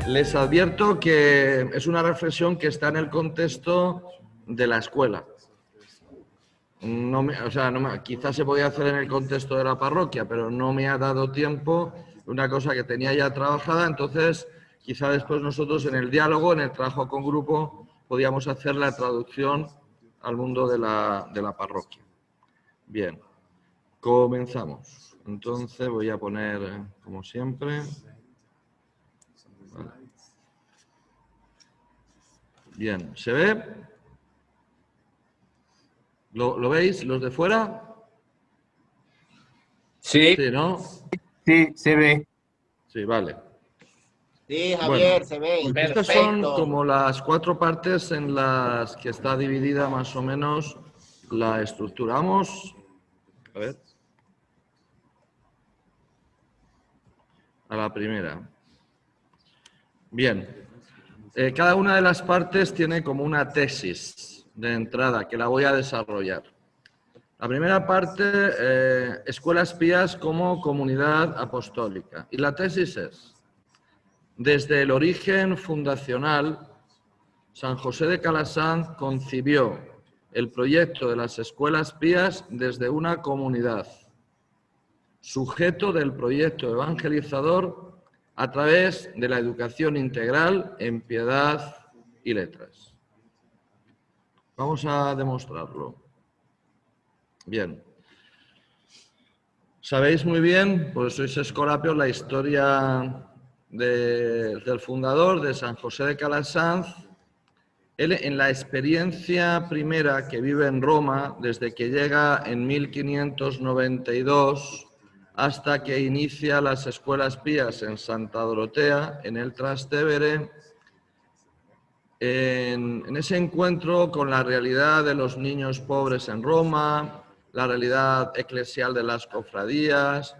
Les advierto que es una reflexión que está en el contexto de la escuela. Quizás se podía hacer en el contexto de la parroquia, pero no me ha dado tiempo, una cosa que tenía ya trabajada, entonces quizá después nosotros en el diálogo, en el trabajo con grupo, podíamos hacer la traducción al mundo de la parroquia. Bien, comenzamos. Entonces voy a poner, como siempre... Vale. Bien, ¿se ve? ¿Lo veis, los de fuera? Sí. Sí, ¿no? Sí, se ve. Sí, vale. Sí, Javier, Bueno, se ve. estas son como las 4 partes en las que está dividida más o menos la estructura. Vamos a ver. A la primera. Bien. Cada una de las partes tiene como una tesis de entrada que la voy a desarrollar. La primera parte, Escuelas Pías como comunidad apostólica. Y la tesis es: desde el origen fundacional, San José de Calasanz concibió el proyecto de las escuelas pías desde una comunidad, sujeto del proyecto evangelizador a través de la educación integral en piedad y letras. Vamos a demostrarlo. Bien. Sabéis muy bien, pues sois escolapios, la historia del fundador, de San José de Calasanz. Él, en la experiencia primera que vive en Roma, desde que llega en 1592 hasta que inicia las escuelas pías en Santa Dorotea, en el Trastevere, en ese encuentro con la realidad de los niños pobres en Roma, la realidad eclesial de las cofradías,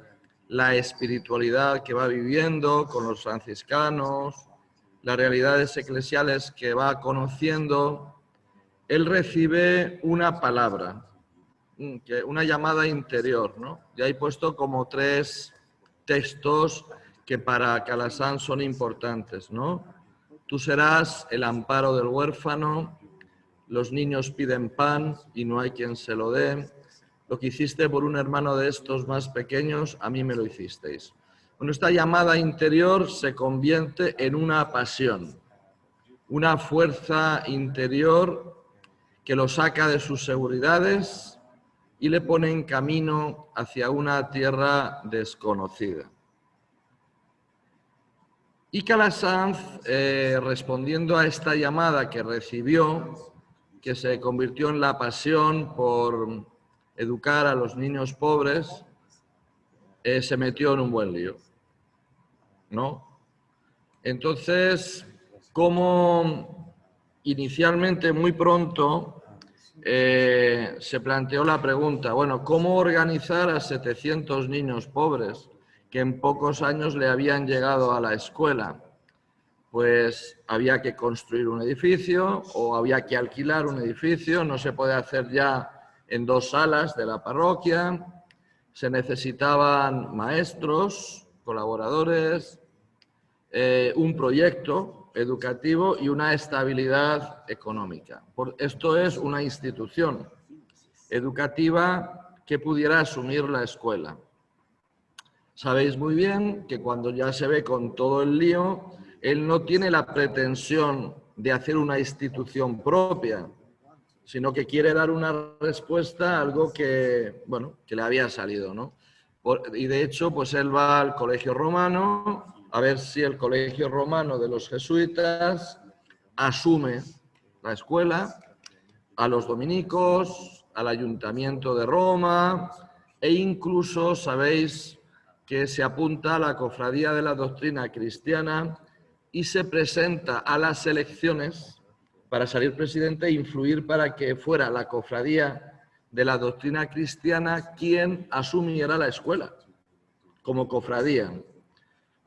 la espiritualidad que va viviendo con los franciscanos, las realidades eclesiales que va conociendo, él recibe una palabra, una llamada interior, ¿no? Y hay puesto como 3 textos que para Calasanz son importantes, ¿no? Tú serás el amparo del huérfano, los niños piden pan y no hay quien se lo dé. Lo que hiciste por un hermano de estos más pequeños, a mí me lo hicisteis. Bueno, esta llamada interior se convierte en una pasión, una fuerza interior que lo saca de sus seguridades y le pone en camino hacia una tierra desconocida. Y Calasanz, respondiendo a esta llamada que recibió, que se convirtió en la pasión por educar a los niños pobres, se metió en un buen lío, ¿no? Entonces, como inicialmente, muy pronto, se planteó la pregunta, bueno, ¿cómo organizar a 700 niños pobres que en pocos años le habían llegado a la escuela? Pues había que construir un edificio o había que alquilar un edificio, no se puede hacer ya en 2 salas de la parroquia, se necesitaban maestros, colaboradores, un proyecto educativo y una estabilidad económica. Esto es una institución educativa que pudiera asumir la escuela. Sabéis muy bien que cuando ya se ve con todo el lío, él no tiene la pretensión de hacer una institución propia, sino que quiere dar una respuesta a algo que, bueno, que le había salido, ¿no? Y de hecho, pues él va al Colegio Romano a ver si el Colegio Romano de los jesuitas asume la escuela, a los dominicos, al Ayuntamiento de Roma e incluso, sabéis, que se apunta a la Cofradía de la Doctrina Cristiana y se presenta a las elecciones para salir presidente e influir para que fuera la Cofradía de la Doctrina Cristiana quien asumiera la escuela como cofradía.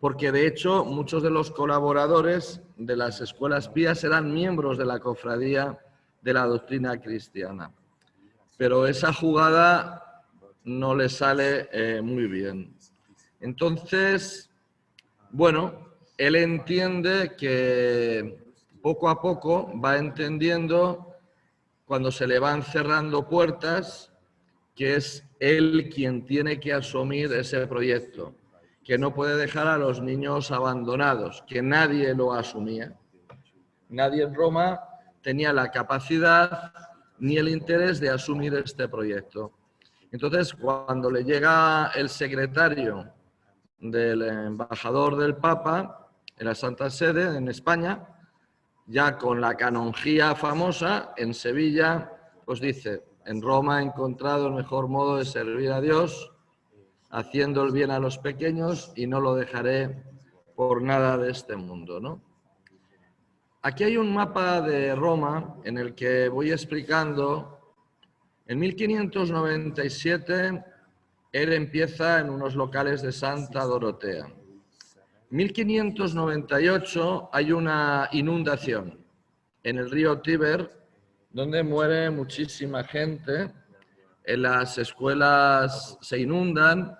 Porque de hecho muchos de los colaboradores de las escuelas pías eran miembros de la Cofradía de la Doctrina Cristiana. Pero esa jugada no le sale muy bien. Entonces, bueno, él entiende que poco a poco va entendiendo, cuando se le van cerrando puertas, que es él quien tiene que asumir ese proyecto, que no puede dejar a los niños abandonados, que nadie lo asumía. Nadie en Roma tenía la capacidad ni el interés de asumir este proyecto. Entonces, cuando le llega el secretario del embajador del Papa en la Santa Sede, en España, ya con la canonjía famosa, en Sevilla, pues dice: en Roma he encontrado el mejor modo de servir a Dios, haciendo el bien a los pequeños, y no lo dejaré por nada de este mundo, ¿no? Aquí hay un mapa de Roma en el que voy explicando. En 1597 él empieza en unos locales de Santa Dorotea. En 1598 hay una inundación en el río Tíber, donde muere muchísima gente. En las escuelas se inundan,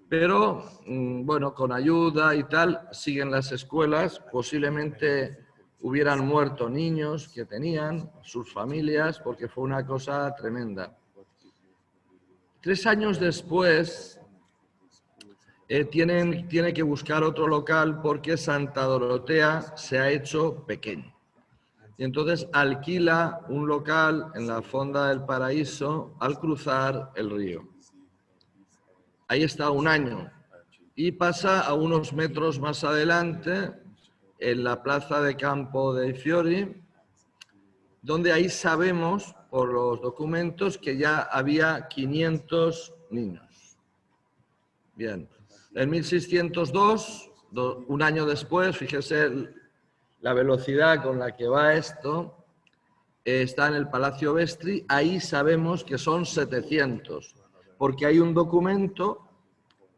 pero bueno, con ayuda y tal, siguen las escuelas. Posiblemente hubieran muerto niños que tenían, sus familias, porque fue una cosa tremenda. 3 años después, tiene que buscar otro local porque Santa Dorotea se ha hecho pequeño. Y entonces alquila un local en la Fonda del Paraíso al cruzar el río. Ahí está 1 año y pasa a unos metros más adelante, en la plaza de Campo dei Fiori, donde ahí sabemos por los documentos que ya había 500 niños. Bien, en 1602, 1 año después, fíjese la velocidad con la que va esto, está en el Palacio Vestri. Ahí sabemos que son 700, porque hay un documento,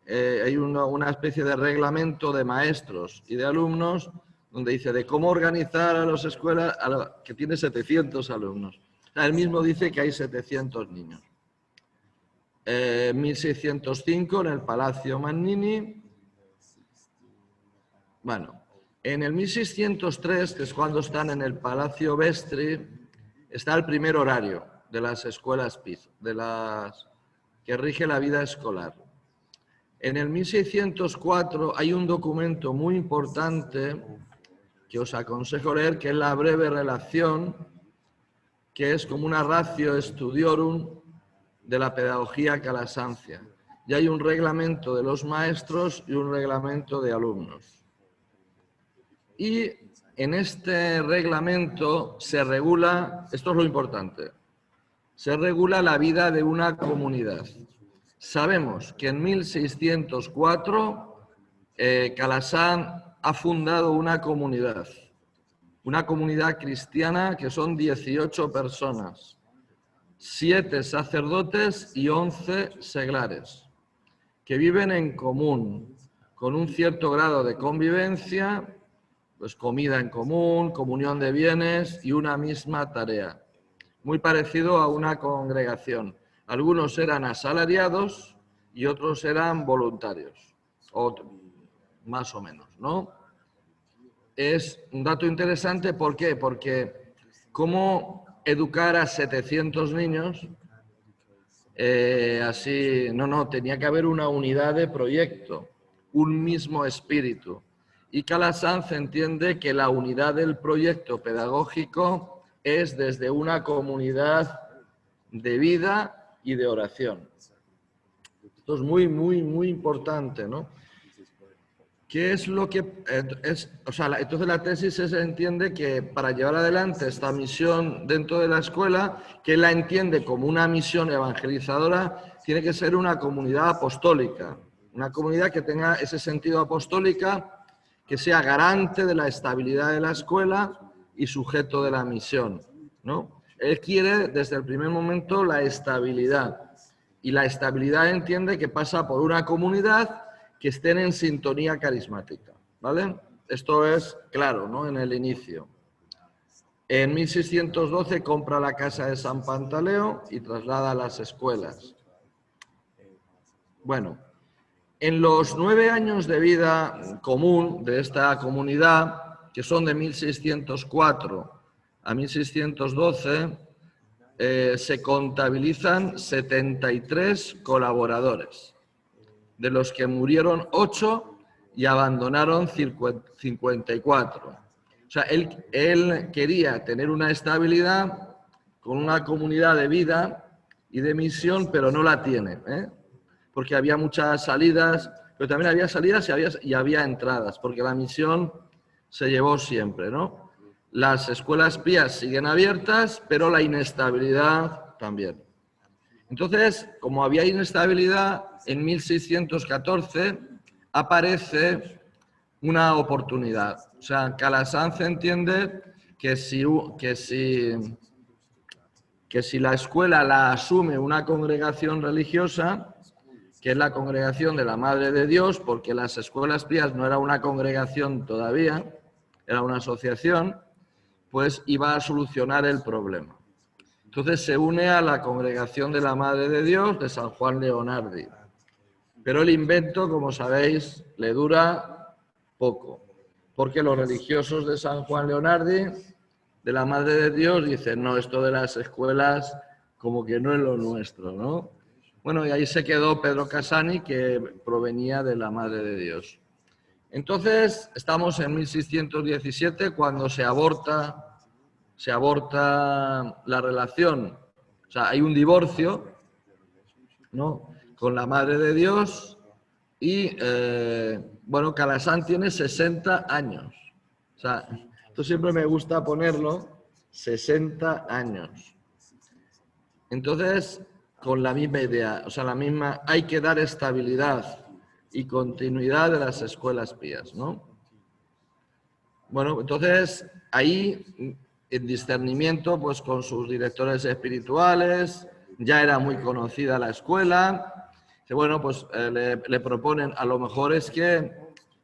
hay una especie de reglamento de maestros y de alumnos, donde dice de cómo organizar a las escuelas, que tiene 700 alumnos. O sea, él mismo dice que hay 700 niños. 1605 en el Palacio Mannini. Bueno, en el 1603, que es cuando están en el Palacio Vestri, está el primer horario de las escuelas PIZ, que rige la vida escolar. En el 1604 hay un documento muy importante que os aconsejo leer, que es la breve relación, que es como una ratio studiorum de la pedagogía calasanzia. Y hay un reglamento de los maestros y un reglamento de alumnos. Y en este reglamento se regula, esto es lo importante, se regula la vida de una comunidad. Sabemos que en 1604 Calasanz ha fundado una comunidad cristiana que son 18 personas, 7 sacerdotes y 11 seglares, que viven en común, con un cierto grado de convivencia, pues comida en común, comunión de bienes y una misma tarea. Muy parecido a una congregación. Algunos eran asalariados y otros eran voluntarios, más o menos, ¿no? Es un dato interesante, ¿por qué? Porque cómo educar a 700 niños, así, tenía que haber una unidad de proyecto, un mismo espíritu. Y Calasanz entiende que la unidad del proyecto pedagógico es desde una comunidad de vida y de oración. Esto es muy, muy, muy importante, ¿no? ¿Qué es lo que es? O sea, entonces la tesis se entiende que para llevar adelante esta misión dentro de la escuela, que la entiende como una misión evangelizadora, tiene que ser una comunidad apostólica, una comunidad que tenga ese sentido apostólica, que sea garante de la estabilidad de la escuela y sujeto de la misión, ¿no? Él quiere desde el primer momento la estabilidad, y la estabilidad entiende que pasa por una comunidad que estén en sintonía carismática, ¿vale? Esto es claro, ¿no? En el inicio. En 1612 compra la casa de San Pantaleo y traslada a las escuelas. Bueno, En los 9 años de vida común de esta comunidad, que son de 1604 a 1612, se contabilizan 73 colaboradores, de los que murieron 8 y abandonaron 54. O sea, él quería tener una estabilidad con una comunidad de vida y de misión, pero no la tiene, porque había muchas salidas, pero también había salidas y había entradas, porque la misión se llevó siempre, ¿no? Las escuelas pías siguen abiertas, pero la inestabilidad también. Entonces, como había inestabilidad, en 1614 aparece una oportunidad. O sea, Calasanz entiende que si la escuela la asume una congregación religiosa, que es la congregación de la Madre de Dios, porque las escuelas pías no era una congregación todavía, era una asociación, pues iba a solucionar el problema. Entonces se une a la congregación de la Madre de Dios de San Juan Leonardi. Pero el invento, como sabéis, le dura poco, porque los religiosos de San Juan Leonardi, de la Madre de Dios, dicen, no, esto de las escuelas como que no es lo nuestro, ¿no? Bueno, y ahí se quedó Pedro Casani, que provenía de la Madre de Dios. Entonces, estamos en 1617, cuando se aborta la relación, o sea, hay un divorcio, ¿no?, con la Madre de Dios y, bueno, Calasanz tiene 60 años. O sea, esto siempre me gusta ponerlo, 60 años. Entonces, con la misma idea, o sea, hay que dar estabilidad y continuidad de las escuelas pías, ¿no? Bueno, entonces, ahí, en discernimiento, pues con sus directores espirituales, ya era muy conocida la escuela. Bueno, pues le proponen, a lo mejor es que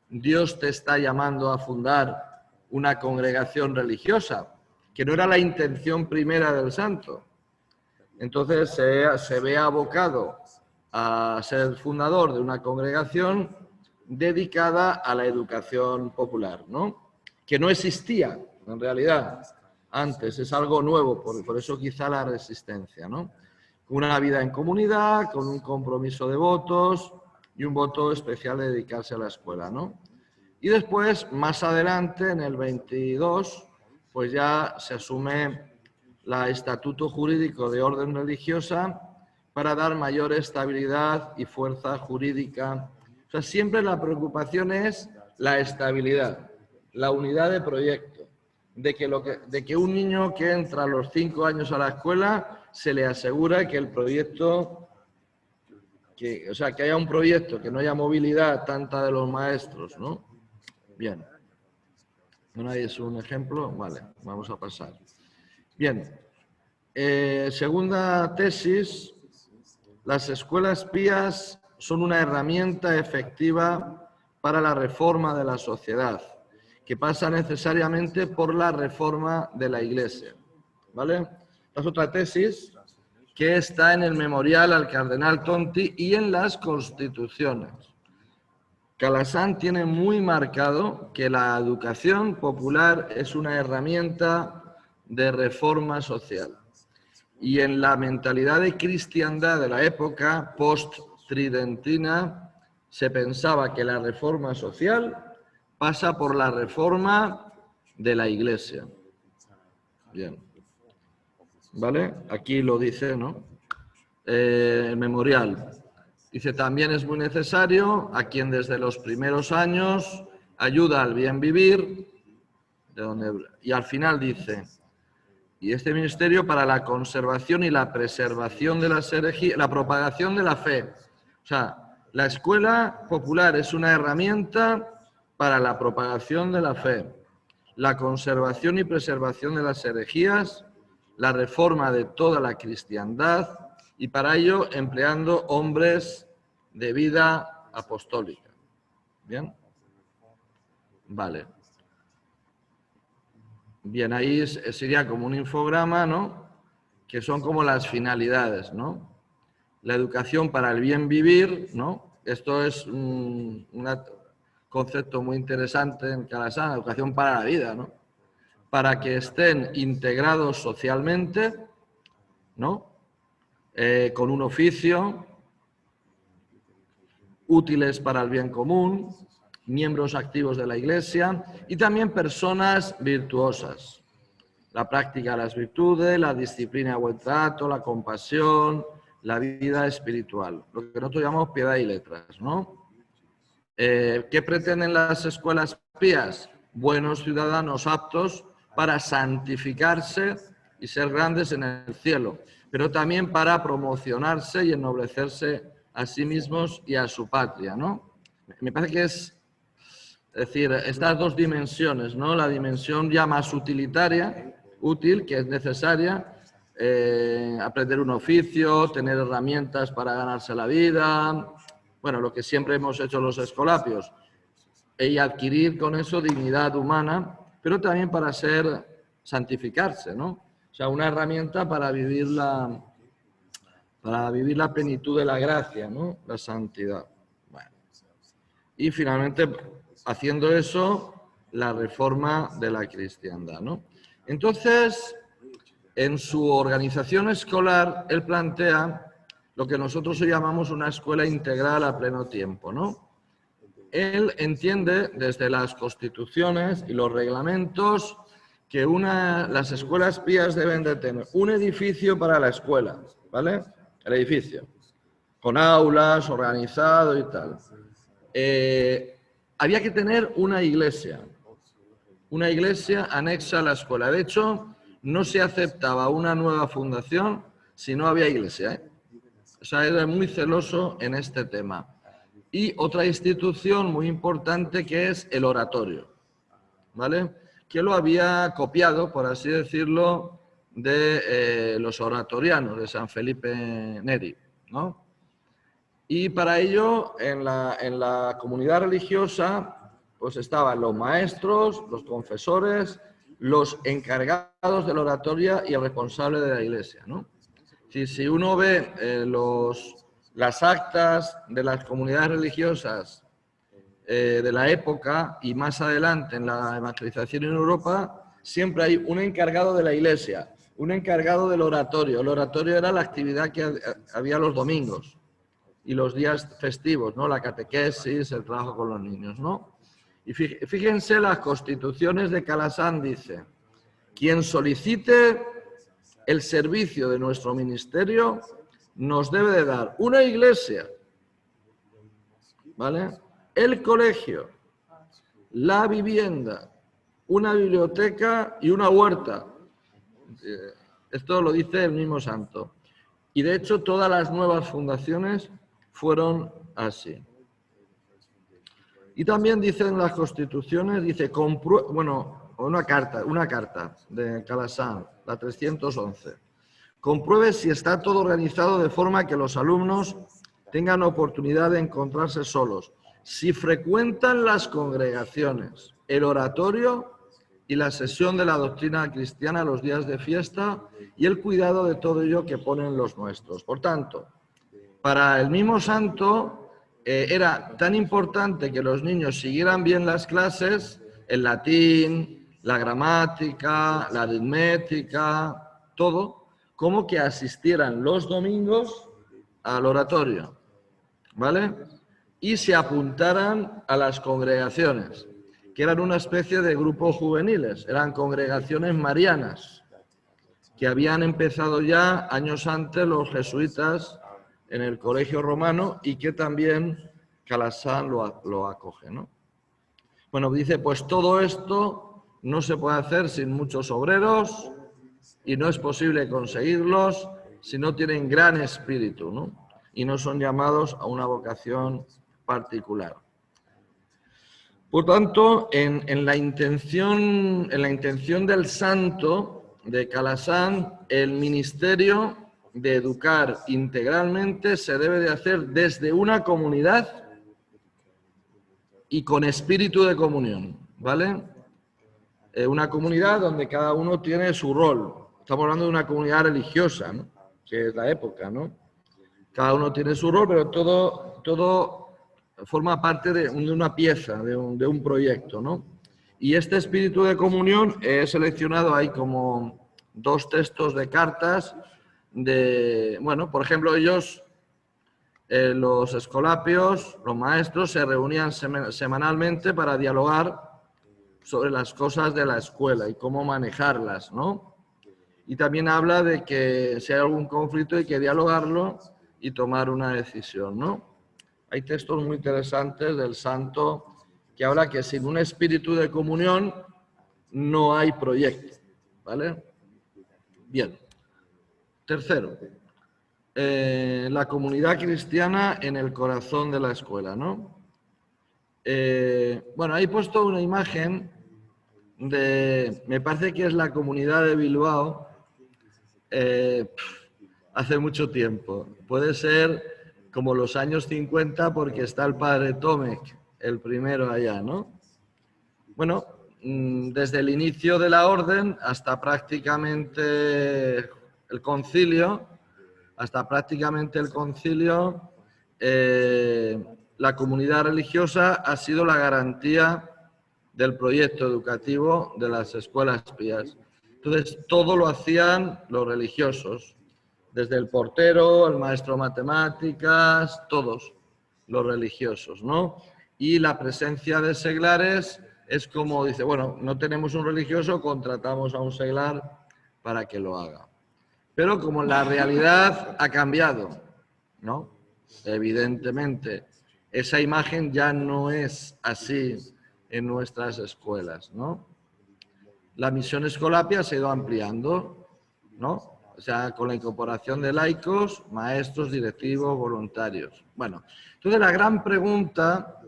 Dios te está llamando a fundar una congregación religiosa, que no era la intención primera del santo. Entonces se ve abocado a ser fundador de una congregación dedicada a la educación popular, ¿no?, que no existía en realidad antes, es algo nuevo, por eso quizá la resistencia, ¿no? Una vida en comunidad, con un compromiso de votos y un voto especial de dedicarse a la escuela, ¿no? Y después, más adelante, en el 22, pues ya se asume el estatuto jurídico de orden religiosa para dar mayor estabilidad y fuerza jurídica. O sea, siempre la preocupación es la estabilidad, la unidad de proyecto, de que un niño que entra a los 5 años a la escuela se le asegura que el proyecto, que haya un proyecto, que no haya movilidad tanta de los maestros, ¿no? Bien. Bueno, ahí es un ejemplo. Vale, vamos a pasar. Bien. Segunda tesis, las escuelas pías son una herramienta efectiva para la reforma de la sociedad, que pasa necesariamente por la reforma de la Iglesia. ¿Vale? Esta es otra tesis que está en el memorial al cardenal Tonti y en las constituciones. Calasanz tiene muy marcado que la educación popular es una herramienta de reforma social. Y en la mentalidad de cristiandad de la época post-tridentina se pensaba que la reforma social pasa por la reforma de la Iglesia. Bien. ¿Vale? Aquí lo dice, ¿no? El memorial. Dice, también es muy necesario a quien desde los primeros años ayuda al bien vivir, y al final dice, y este ministerio para la conservación y la preservación de las herejías, la propagación de la fe. O sea, la escuela popular es una herramienta para la propagación de la fe, la conservación y preservación de las herejías, la reforma de toda la cristiandad y para ello empleando hombres de vida apostólica. ¿Bien? Vale. Bien, ahí sería como un infograma, ¿no?, que son como las finalidades, ¿no? La educación para el bien vivir, ¿no?, esto es un concepto muy interesante en Calasanz, educación para la vida, ¿no? Para que estén integrados socialmente, ¿no? Con un oficio, útiles para el bien común, miembros activos de la Iglesia y también personas virtuosas. La práctica de las virtudes, la disciplina, buen trato, la compasión, la vida espiritual, lo que nosotros llamamos piedad y letras, ¿no? ¿Qué pretenden las escuelas pías? Buenos ciudadanos aptos para santificarse y ser grandes en el cielo, pero también para promocionarse y ennoblecerse a sí mismos y a su patria, ¿no? Me parece que es decir, estas dos dimensiones, ¿no? La dimensión ya más utilitaria, útil, que es necesaria, aprender un oficio, tener herramientas para ganarse la vida, bueno, lo que siempre hemos hecho los escolapios, y adquirir con eso dignidad humana, pero también para santificarse, ¿no? O sea, una herramienta para vivir la plenitud de la gracia, ¿no? La santidad. Bueno. Y finalmente, haciendo eso, la reforma de la cristiandad, ¿no? Entonces, en su organización escolar, él plantea lo que nosotros hoy llamamos una escuela integral a pleno tiempo, ¿no? Él entiende desde las constituciones y los reglamentos que las escuelas pías deben de tener un edificio para la escuela, ¿vale? El edificio, con aulas, organizado y tal. Había que tener una iglesia anexa a la escuela. De hecho, no se aceptaba una nueva fundación si no había iglesia, ¿eh? O sea, era muy celoso en este tema. Y otra institución muy importante que es el oratorio, ¿vale? Que lo había copiado, por así decirlo, de los oratorianos de San Felipe Neri, ¿no? Y para ello, en la comunidad religiosa, pues estaban los maestros, los confesores, los encargados de la oratoria y el responsable de la iglesia, ¿no? Si uno ve las actas de las comunidades religiosas de la época y más adelante en la evangelización en Europa, siempre hay un encargado de la iglesia, un encargado del oratorio. El oratorio era la actividad que había los domingos y los días festivos, ¿no? La catequesis, el trabajo con los niños, ¿no? Y fíjense, las constituciones de Calasanz dice: quien solicite el servicio de nuestro ministerio nos debe de dar una iglesia, ¿vale? El colegio, la vivienda, una biblioteca y una huerta. Esto lo dice el mismo santo. Y de hecho todas las nuevas fundaciones fueron así. Y también dicen las constituciones, dice, una carta de Calasanz, la 311. Compruebe si está todo organizado de forma que los alumnos tengan oportunidad de encontrarse solos, si frecuentan las congregaciones, el oratorio y la sesión de la doctrina cristiana los días de fiesta y el cuidado de todo ello que ponen los nuestros. Por tanto, para el mismo santo era tan importante que los niños siguieran bien las clases, el latín, la gramática, la aritmética, todo, como que asistieran los domingos al oratorio, ¿vale? Y se apuntaran a las congregaciones, que eran una especie de grupos juveniles, eran congregaciones marianas, que habían empezado ya años antes los jesuitas en el Colegio Romano y que también Calasanz lo acoge, ¿no? Bueno, dice, pues todo esto no se puede hacer sin muchos obreros y no es posible conseguirlos si no tienen gran espíritu, ¿no? Y no son llamados a una vocación particular. Por tanto, en la intención del santo de Calasanz, el ministerio de educar integralmente se debe de hacer desde una comunidad y con espíritu de comunión, ¿vale? Una comunidad donde cada uno tiene su rol. Estamos hablando de una comunidad religiosa, ¿no? Que es la época, ¿no? Cada uno tiene su rol, pero todo forma parte de una pieza, de un proyecto, ¿no? Y este espíritu de comunión he seleccionado ahí como 2 textos de cartas de, bueno, por ejemplo, ellos, los escolapios, los maestros, se reunían semanalmente para dialogar sobre las cosas de la escuela y cómo manejarlas, ¿no? Y también habla de que si hay algún conflicto hay que dialogarlo y tomar una decisión, ¿no? Hay textos muy interesantes del santo que habla que sin un espíritu de comunión no hay proyecto, ¿vale? Bien. Tercero, la comunidad cristiana en el corazón de la escuela, ¿no? Bueno, ahí he puesto una imagen de, me parece que es la comunidad de Bilbao, hace mucho tiempo. Puede ser como los años 50 porque está el padre Tomek, el primero allá, ¿no? Bueno, desde el inicio de la orden hasta prácticamente el concilio, la comunidad religiosa ha sido la garantía del proyecto educativo de las escuelas pías. Entonces, todo lo hacían los religiosos, desde el portero, el maestro de matemáticas, todos los religiosos, ¿no? Y la presencia de seglares es como dice, bueno, no tenemos un religioso, contratamos a un seglar para que lo haga. Pero como la realidad ha cambiado, ¿no? Evidentemente, esa imagen ya no es así en nuestras escuelas, ¿no? La misión escolapia se ha ido ampliando, ¿no? O sea, con la incorporación de laicos, maestros, directivos, voluntarios. Bueno, entonces la gran pregunta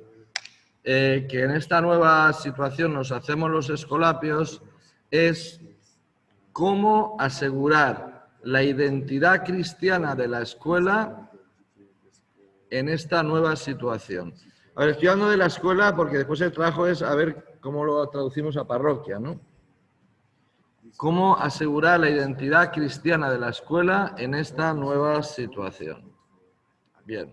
que en esta nueva situación nos hacemos los escolapios es cómo asegurar la identidad cristiana de la escuela en esta nueva situación. A ver, estoy hablando de la escuela porque después el trabajo es a ver cómo lo traducimos a parroquia, ¿no? ¿Cómo asegurar la identidad cristiana de la escuela en esta nueva situación? Bien.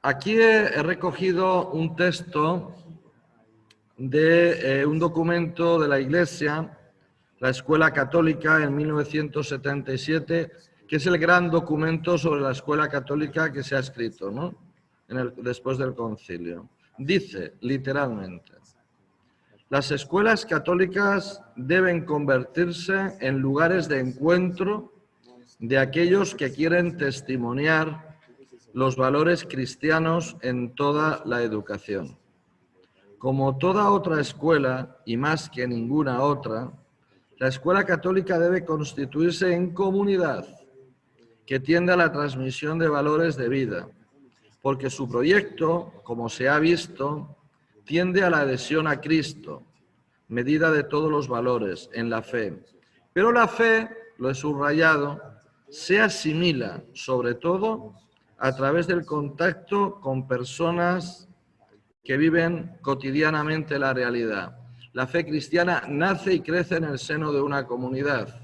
Aquí he recogido un texto de un documento de la Iglesia, la Escuela Católica, en 1977, que es el gran documento sobre la Escuela Católica que se ha escrito, ¿no? Después del concilio. Dice, literalmente, las escuelas católicas deben convertirse en lugares de encuentro de aquellos que quieren testimoniar los valores cristianos en toda la educación. Como toda otra escuela, y más que ninguna otra, la escuela católica debe constituirse en comunidad que tienda a la transmisión de valores de vida, porque su proyecto, como se ha visto, tiende a la adhesión a Cristo, medida de todos los valores en la fe. Pero la fe, lo he subrayado, se asimila sobre todo a través del contacto con personas que viven cotidianamente la realidad. La fe cristiana nace y crece en el seno de una comunidad.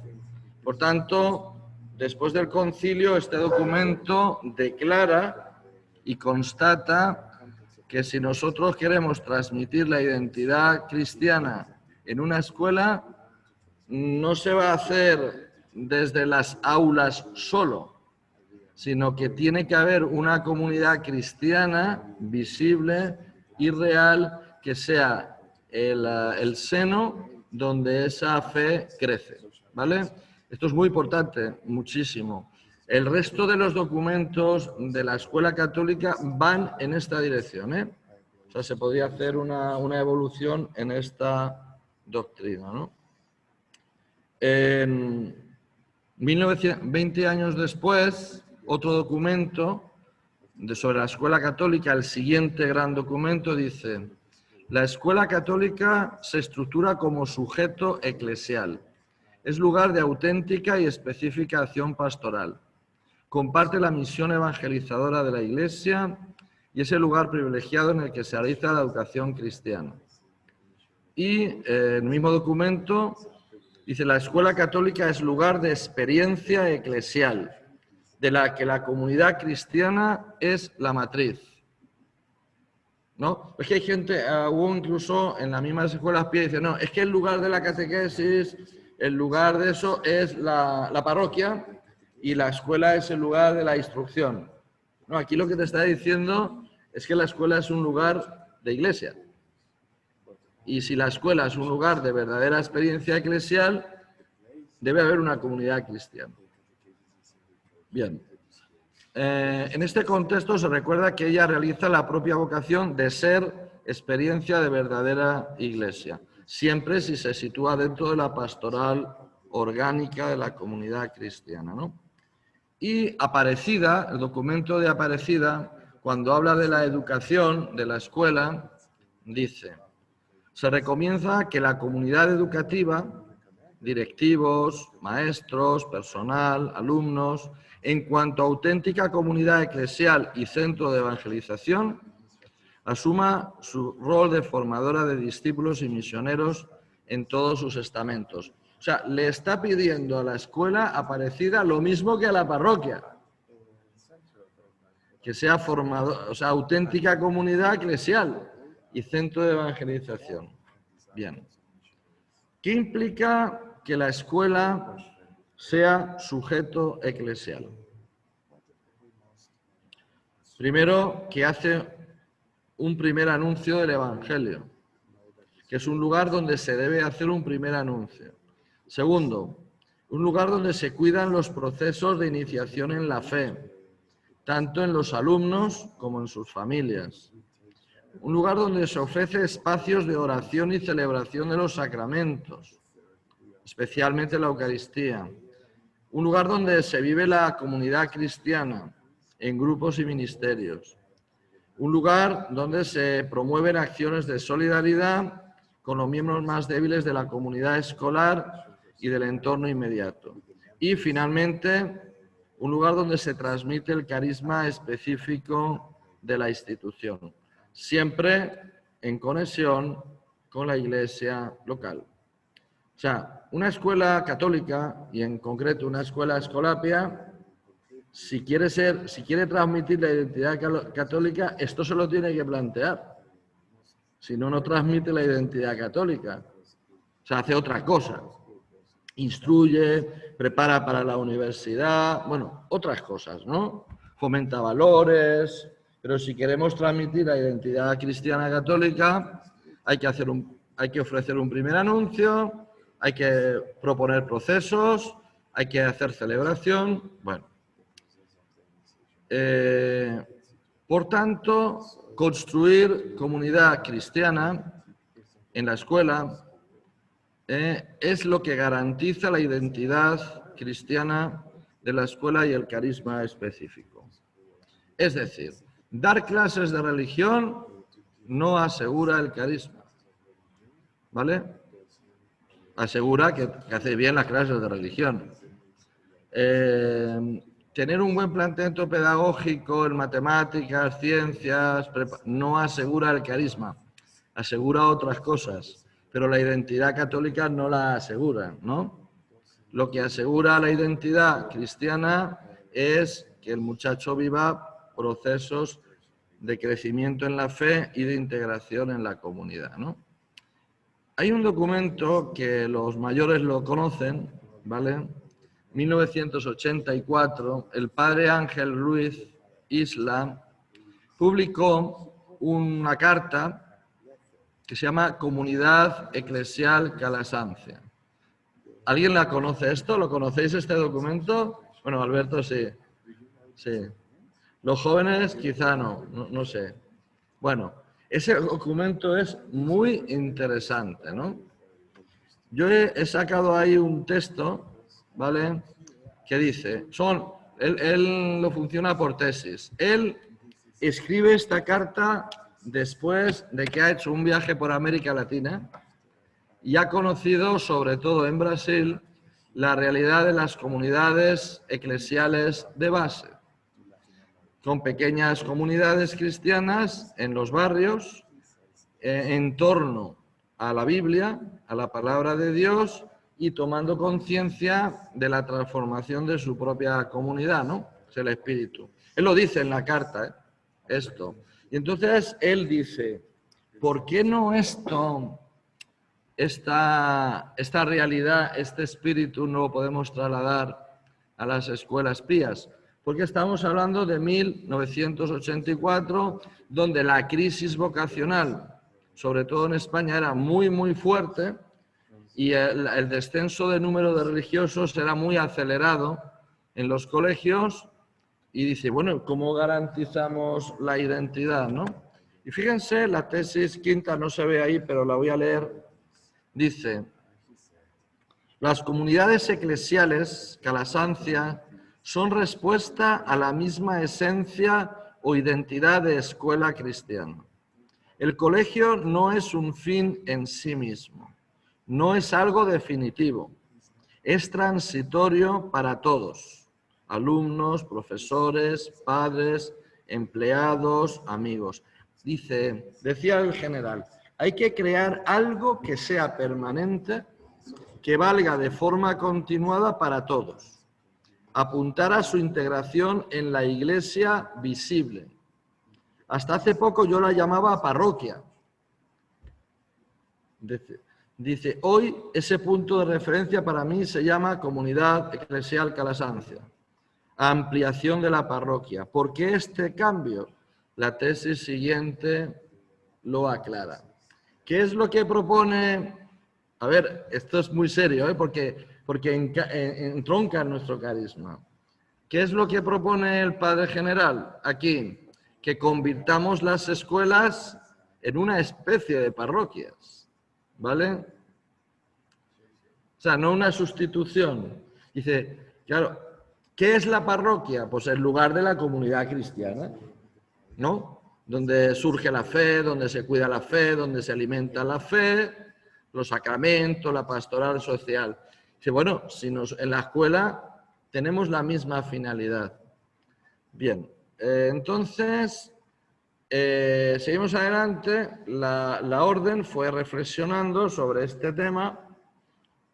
Por tanto, después del concilio, este documento declara y constata que si nosotros queremos transmitir la identidad cristiana en una escuela, no se va a hacer desde las aulas solo, sino que tiene que haber una comunidad cristiana visible y real que sea el seno donde esa fe crece, ¿vale? Esto es muy importante, muchísimo. El resto de los documentos de la Escuela Católica van en esta dirección, ¿eh? O sea, se podría hacer una evolución en esta doctrina, ¿no? 20 años después, otro documento sobre la Escuela Católica, el siguiente gran documento, dice: la Escuela Católica se estructura como sujeto eclesial. Es lugar de auténtica y específica acción pastoral. Comparte la misión evangelizadora de la Iglesia y es el lugar privilegiado en el que se realiza la educación cristiana. Y el mismo documento dice: la Escuela Católica es lugar de experiencia eclesial, de la que la comunidad cristiana es la matriz. ¿no? Es que hay gente, hubo incluso en las mismas escuelas pie, dice, no, es que el lugar de la catequesis, el lugar de eso es la parroquia y la escuela es el lugar de la instrucción. No, aquí lo que te está diciendo es que la escuela es un lugar de iglesia. Y si la escuela es un lugar de verdadera experiencia eclesial, debe haber una comunidad cristiana. Bien. En este contexto se recuerda que ella realiza la propia vocación de ser experiencia de verdadera iglesia, siempre si se sitúa dentro de la pastoral orgánica de la comunidad cristiana, ¿no? Y Aparecida, el documento de Aparecida, cuando habla de la educación de la escuela, dice, se recomienda que la comunidad educativa, directivos, maestros, personal, alumnos, en cuanto a auténtica comunidad eclesial y centro de evangelización, asuma su rol de formadora de discípulos y misioneros en todos sus estamentos. O sea, le está pidiendo a la escuela Aparecida lo mismo que a la parroquia, que sea formador, o sea, auténtica comunidad eclesial y centro de evangelización. Bien. ¿Qué implica que la escuela sea sujeto eclesial? Primero, que hace un primer anuncio del Evangelio, que es un lugar donde se debe hacer un primer anuncio. Segundo, un lugar donde se cuidan los procesos de iniciación en la fe, tanto en los alumnos como en sus familias. Un lugar donde se ofrece espacios de oración y celebración de los sacramentos, especialmente la Eucaristía. Un lugar donde se vive la comunidad cristiana en grupos y ministerios. Un lugar donde se promueven acciones de solidaridad con los miembros más débiles de la comunidad escolar y del entorno inmediato. Y finalmente, un lugar donde se transmite el carisma específico de la institución, siempre en conexión con la iglesia local. O sea, una escuela católica, y en concreto una escuela escolapia, si quiere transmitir la identidad católica, esto se lo tiene que plantear. Si no, no transmite la identidad católica. O sea, hace otra cosa. Instruye, prepara para la universidad, bueno, otras cosas, ¿no? Fomenta valores, pero si queremos transmitir la identidad cristiana católica, hay que ofrecer un primer anuncio, hay que proponer procesos, hay que hacer celebración, bueno. Por tanto, construir comunidad cristiana en la escuela es lo que garantiza la identidad cristiana de la escuela y el carisma específico. Es decir, dar clases de religión no asegura el carisma, ¿vale? Asegura que hace bien las clases de religión. Tener un buen planteamiento pedagógico en matemáticas, ciencias, no asegura el carisma, asegura otras cosas, pero la identidad católica no la asegura, ¿no? Lo que asegura la identidad cristiana es que el muchacho viva procesos de crecimiento en la fe y de integración en la comunidad, ¿no? Hay un documento que los mayores lo conocen, ¿vale? 1984, el padre Ángel Ruiz Isla publicó una carta que se llama Comunidad Eclesial Calasancia. ¿Alguien la conoce esto? ¿Lo conocéis este documento? Bueno, Alberto sí. Sí. Los jóvenes quizá no sé. Bueno, ese documento es muy interesante, ¿no? Yo he sacado ahí un texto, ¿vale? Que dice, él lo funciona por tesis. Él escribe esta carta después de que ha hecho un viaje por América Latina y ha conocido, sobre todo en Brasil, la realidad de las comunidades eclesiales de base, con pequeñas comunidades cristianas en los barrios, en torno a la Biblia, a la palabra de Dios, y tomando conciencia de la transformación de su propia comunidad, ¿no? Es el espíritu. Él lo dice en la carta, esto. Y entonces él dice, ¿por qué no esta realidad, este espíritu no lo podemos trasladar a las escuelas pías? Porque estamos hablando de 1984, donde la crisis vocacional, sobre todo en España, era muy, muy fuerte y el descenso de número de religiosos era muy acelerado en los colegios. Y dice, bueno, ¿cómo garantizamos la identidad, no? Y fíjense, la tesis quinta no se ve ahí, pero la voy a leer. Dice, las comunidades eclesiales, Calasancia, son respuesta a la misma esencia o identidad de escuela cristiana. El colegio no es un fin en sí mismo, no es algo definitivo, es transitorio para todos. Alumnos, profesores, padres, empleados, amigos. Decía el general, hay que crear algo que sea permanente, que valga de forma continuada para todos. Apuntar a su integración en la iglesia visible. Hasta hace poco yo la llamaba parroquia. Dice, hoy ese punto de referencia para mí se llama Comunidad Eclesial Calasancia. Ampliación de la parroquia. ¿Por qué este cambio? La tesis siguiente lo aclara. ¿Qué es lo que propone? A ver, esto es muy serio, porque entronca en nuestro carisma. ¿Qué es lo que propone el Padre General aquí? Que convirtamos las escuelas en una especie de parroquias, ¿vale? O sea, no una sustitución. Dice, claro, ¿qué es la parroquia? Pues el lugar de la comunidad cristiana, ¿no? Donde surge la fe, donde se cuida la fe, donde se alimenta la fe, los sacramentos, la pastoral social. Dice, bueno, en la escuela tenemos la misma finalidad. Bien, entonces, seguimos adelante. La orden fue reflexionando sobre este tema.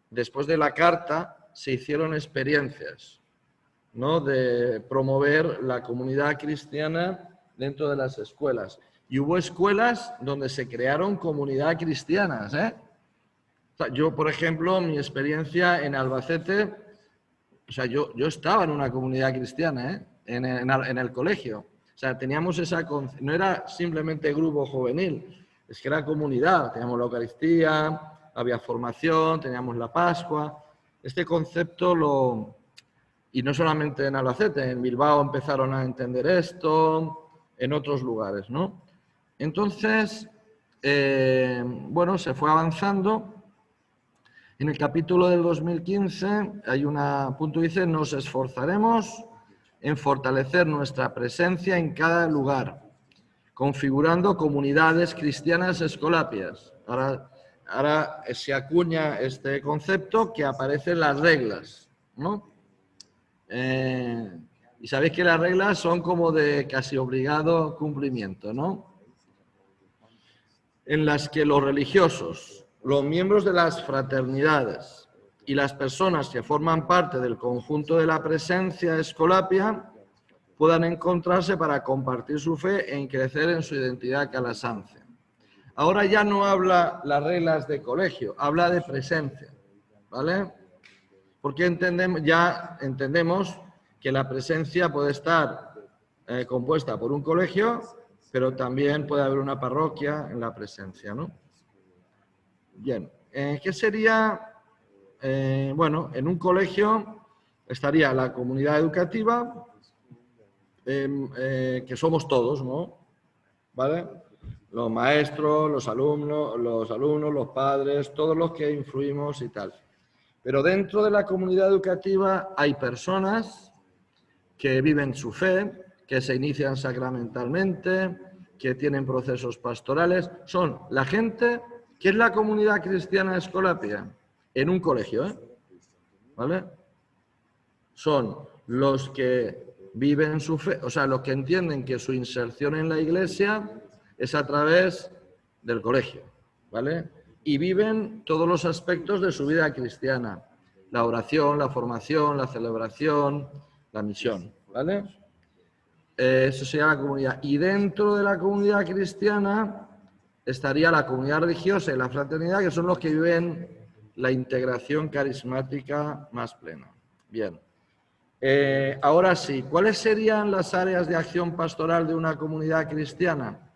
Después de la carta se hicieron experiencias, ¿no? De promover la comunidad cristiana dentro de las escuelas. Y hubo escuelas donde se crearon comunidades cristianas, ¿eh? O sea, yo, por ejemplo, mi experiencia en Albacete, o sea, yo estaba en una comunidad cristiana, ¿eh? En el colegio. O sea, teníamos no era simplemente grupo juvenil, es que era comunidad. Teníamos la Eucaristía, había formación, teníamos la Pascua. Este concepto y no solamente en Albacete, en Bilbao empezaron a entender esto, en otros lugares, ¿no? Entonces, bueno, se fue avanzando. En el capítulo del 2015 hay un punto que dice, nos esforzaremos en fortalecer nuestra presencia en cada lugar, configurando comunidades cristianas escolapias. Ahora se acuña este concepto que aparecen las reglas, ¿no? Y sabéis que las reglas son como de casi obligado cumplimiento, ¿no? En las que los religiosos, los miembros de las fraternidades y las personas que forman parte del conjunto de la presencia escolapia puedan encontrarse para compartir su fe e crecer en su identidad calasancia. Ahora ya no habla las reglas de colegio, habla de presencia, ¿vale? Porque ya entendemos que la presencia puede estar compuesta por un colegio, pero también puede haber una parroquia en la presencia, ¿no? Bien, ¿qué sería? Bueno, en un colegio estaría la comunidad educativa, que somos todos, ¿no? ¿Vale? Los maestros, los alumnos, los padres, todos los que influimos y tal. Pero dentro de la comunidad educativa hay personas que viven su fe, que se inician sacramentalmente, que tienen procesos pastorales. Son la gente que es la comunidad cristiana escolapia en un colegio, ¿eh? ¿Vale? Son los que viven su fe, o sea, los que entienden que su inserción en la iglesia es a través del colegio, ¿vale? Y viven todos los aspectos de su vida cristiana, la oración, la formación, la celebración, la misión, ¿vale? Eso sería la comunidad. Y dentro de la comunidad cristiana estaría la comunidad religiosa y la fraternidad, que son los que viven la integración carismática más plena. Bien. Ahora sí, ¿cuáles serían las áreas de acción pastoral de una comunidad cristiana?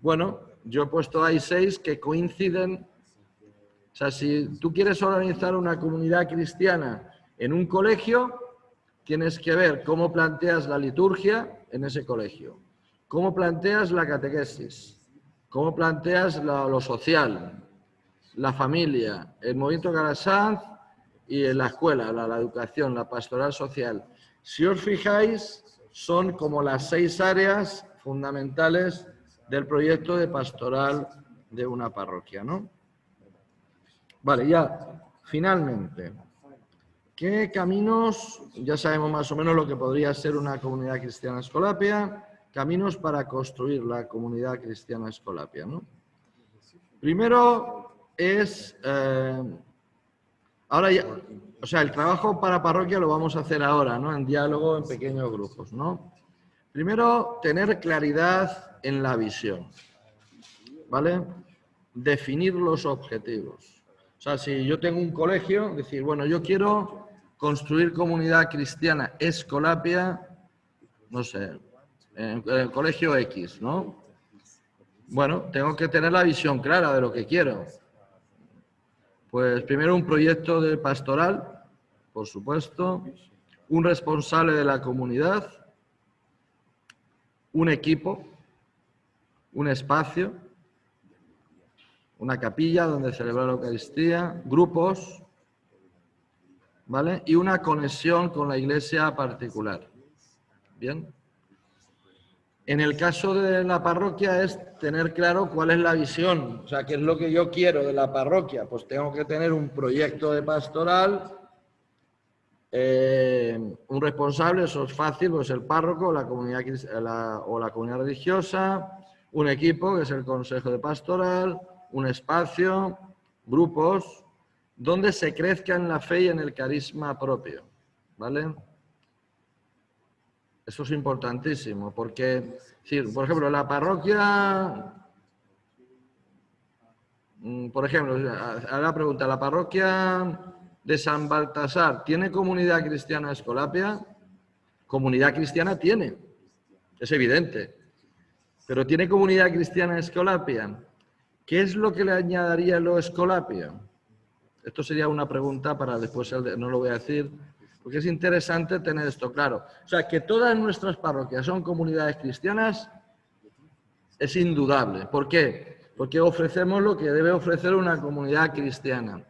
Bueno, yo he puesto ahí 6 que coinciden. O sea, si tú quieres organizar una comunidad cristiana en un colegio, tienes que ver cómo planteas la liturgia en ese colegio, cómo planteas la catequesis, cómo planteas lo social, la familia, el movimiento Carasanz y en la escuela, la educación, la pastoral social. Si os fijáis, son como las 6 áreas fundamentales del proyecto de pastoral de una parroquia, ¿no? Vale, ya, finalmente, ¿qué caminos? Ya sabemos más o menos lo que podría ser una comunidad cristiana Escolapia, caminos para construir la comunidad cristiana Escolapia, ¿no? Primero es, ahora ya, o sea, el trabajo para parroquia lo vamos a hacer ahora, ¿no? En diálogo, en pequeños grupos, ¿no? Primero, tener claridad en la visión, ¿vale? Definir los objetivos. O sea, si yo tengo un colegio, decir, bueno, yo quiero construir comunidad cristiana Escolapia, no sé, en el colegio X, ¿no? Bueno, tengo que tener la visión clara de lo que quiero. Pues primero un proyecto de pastoral, por supuesto, un responsable de la comunidad, un equipo, un espacio, una capilla donde celebrar la Eucaristía, grupos, ¿vale? Y una conexión con la iglesia particular. ¿Bien? En el caso de la parroquia es tener claro cuál es la visión, o sea, qué es lo que yo quiero de la parroquia. Pues tengo que tener un proyecto de pastoral, un responsable, eso es fácil, pues el párroco, la comunidad, la comunidad religiosa, un equipo, que es el consejo de pastoral, un espacio, grupos, donde se crezca en la fe y en el carisma propio, ¿vale? Eso es importantísimo, porque, por ejemplo, la parroquia, por ejemplo, a la pregunta, ¿la parroquia de San Baltasar tiene comunidad cristiana Escolapia? Comunidad cristiana tiene, es evidente, pero ¿tiene comunidad cristiana Escolapia? ¿Qué es lo que le añadiría lo Escolapia? Esto sería una pregunta para después, no lo voy a decir, porque es interesante tener esto claro. O sea, que todas nuestras parroquias son comunidades cristianas es indudable. ¿Por qué? Porque ofrecemos lo que debe ofrecer una comunidad cristiana.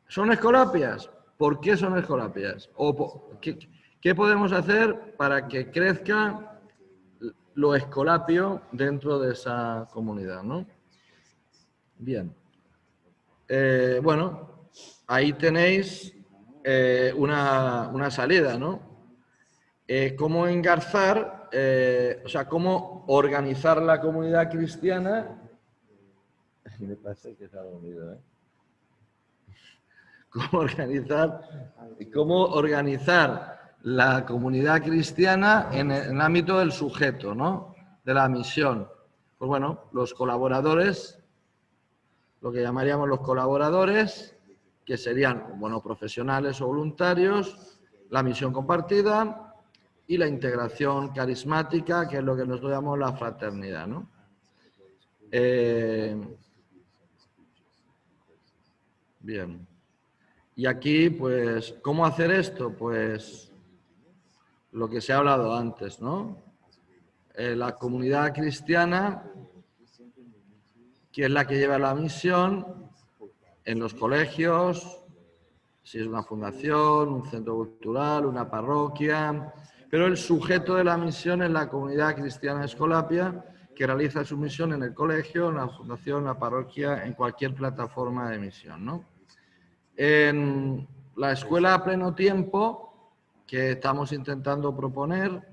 ¿Son escolapias? ¿Por qué son escolapias? ¿O qué podemos hacer para que crezca lo escolapio dentro de esa comunidad, ¿no? Bien. Bueno, ahí tenéis una salida, ¿no? Cómo engarzar, o sea, cómo organizar la comunidad cristiana. Me parece que se ha dormido, ¿eh? Cómo organizar la comunidad cristiana en el ámbito del sujeto, ¿no? De la misión. Pues bueno, los colaboradores, lo que llamaríamos los colaboradores, que serían, bueno, profesionales o voluntarios, la misión compartida y la integración carismática, que es lo que nosotros llamamos la fraternidad, ¿no? Bien. Y aquí, pues, ¿cómo hacer esto? Pues lo que se ha hablado antes, ¿no? La comunidad cristiana, que es la que lleva la misión en los colegios, si es una fundación, un centro cultural, una parroquia, pero el sujeto de la misión es la comunidad cristiana Escolapia, que realiza su misión en el colegio, en la fundación, en la parroquia, en cualquier plataforma de misión, ¿no? En la escuela a pleno tiempo, que estamos intentando proponer,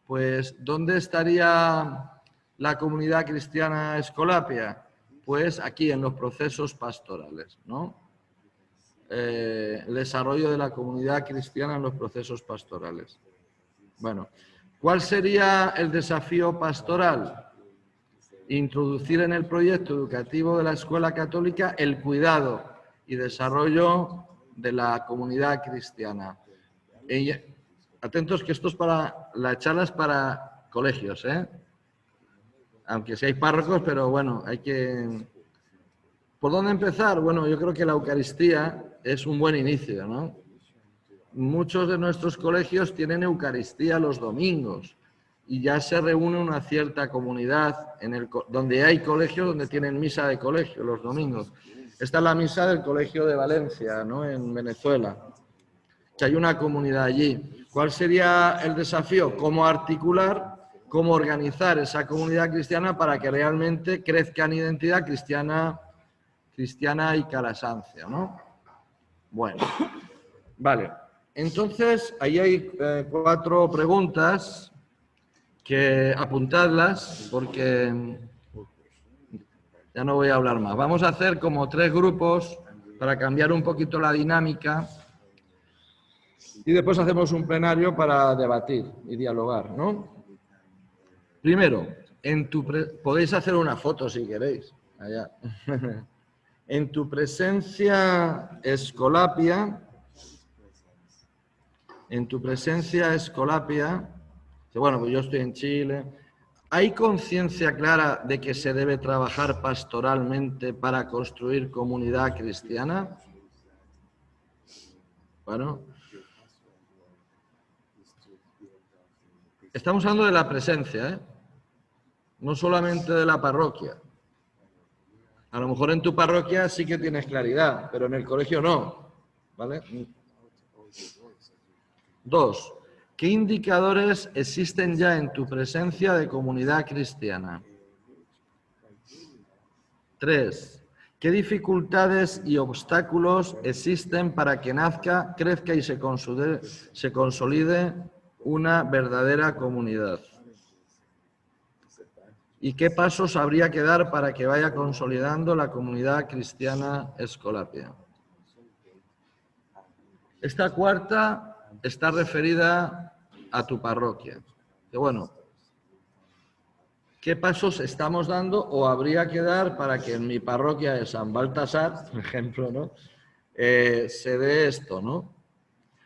pues, ¿dónde estaría la comunidad cristiana Escolapia? Pues aquí, en los procesos pastorales, ¿no? El desarrollo de la comunidad cristiana en los procesos pastorales. Bueno, ¿Cuál sería el desafío pastoral? Introducir en el proyecto educativo de la Escuela Católica el cuidado y desarrollo de la comunidad cristiana. Atentos que esto es para, la charla es para colegios, ¿eh? Aunque seáis párrocos, pero bueno, hay que... ¿Por dónde empezar? Bueno, yo creo que la Eucaristía es un buen inicio, ¿no? Muchos de nuestros colegios tienen Eucaristía los domingos y ya se reúne una cierta comunidad donde hay colegios donde tienen misa de colegio los domingos. Esta es la misa del Colegio de Valencia, ¿no? En Venezuela, que hay una comunidad allí. ¿Cuál sería el desafío? ¿Cómo articular, cómo organizar esa comunidad cristiana para que realmente crezca en identidad cristiana y calasancia, ¿no? Bueno, vale. Entonces, ahí hay 4 preguntas que apuntadlas porque ya no voy a hablar más. Vamos a hacer como 3 grupos para cambiar un poquito la dinámica y después hacemos un plenario para debatir y dialogar, ¿no? Primero, podéis hacer una foto si queréis. Allá. En tu presencia escolapia, bueno, pues yo estoy en Chile, ¿hay conciencia clara de que se debe trabajar pastoralmente para construir comunidad cristiana? Bueno, estamos hablando de la presencia, ¿eh? No solamente de la parroquia. A lo mejor en tu parroquia sí que tienes claridad, pero en el colegio no, ¿vale? 2. ¿Qué indicadores existen ya en tu presencia de comunidad cristiana? 3. ¿Qué dificultades y obstáculos existen para que nazca, crezca y se consolide una verdadera comunidad? ¿Y qué pasos habría que dar para que vaya consolidando la comunidad cristiana escolapia? Esta 4ª está referida a tu parroquia. Que bueno, ¿qué pasos estamos dando o habría que dar para que en mi parroquia de San Baltasar, por ejemplo, ¿no? Se dé esto, ¿no?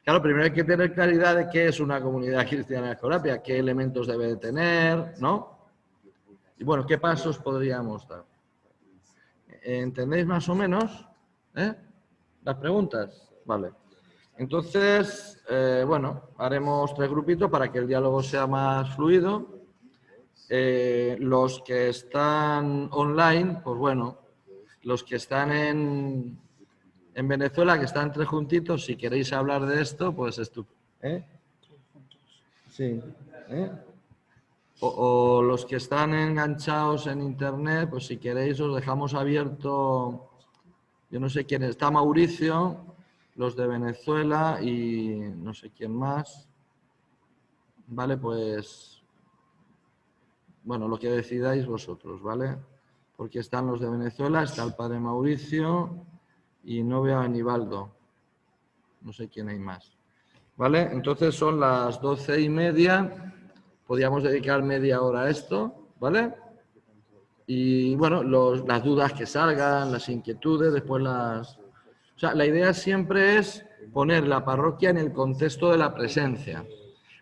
Claro, primero hay que tener claridad de qué es una comunidad cristiana escolapia, qué elementos debe de tener, ¿no? Y bueno, ¿qué pasos podríamos dar? ¿Entendéis más o menos? ¿Las preguntas? Vale. Entonces, bueno, haremos 3 grupitos para que el diálogo sea más fluido. Los que están online, pues bueno, los que están en Venezuela, que están 3 juntitos, si queréis hablar de esto, pues estupendo. Sí. O los que están enganchados en internet, pues si queréis os dejamos abierto, yo no sé quién está, Mauricio, los de Venezuela y no sé quién más. Vale, pues, bueno, lo que decidáis vosotros, ¿vale? Porque están los de Venezuela, está el padre Mauricio y no veo a Aníbaldo. No sé quién hay más. ¿Vale? Entonces son las 12:30. Podríamos dedicar media hora a esto, ¿vale? Y bueno, las dudas que salgan, las inquietudes, después las... O sea, la idea siempre es poner la parroquia en el contexto de la presencia,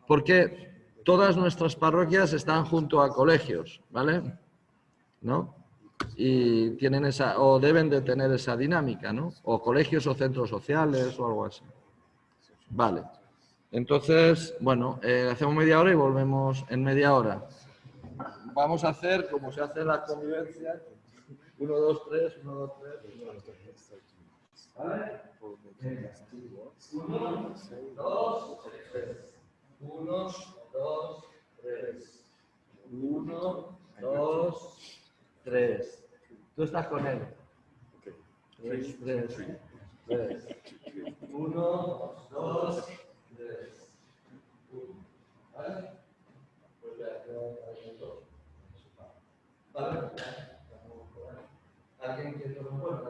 porque todas nuestras parroquias están junto a colegios, ¿vale? ¿No? Y tienen esa, o deben de tener esa dinámica, ¿no? O colegios o centros sociales o algo así. Vale. Entonces, bueno, hacemos media hora y volvemos en media hora. Vamos a hacer como se hace en las convivencias. 1, 2, 3, 1, 2, 3, 1, 2, 3. ¿Vale? 1, 2, 3. 1, 2, 3. 1, 2, 3. Tú estás con él. 3, 3, 3. 1, 2, 3. ¿Vale? Pues ya, ¿vale? ¿Alguien que tome cuenta?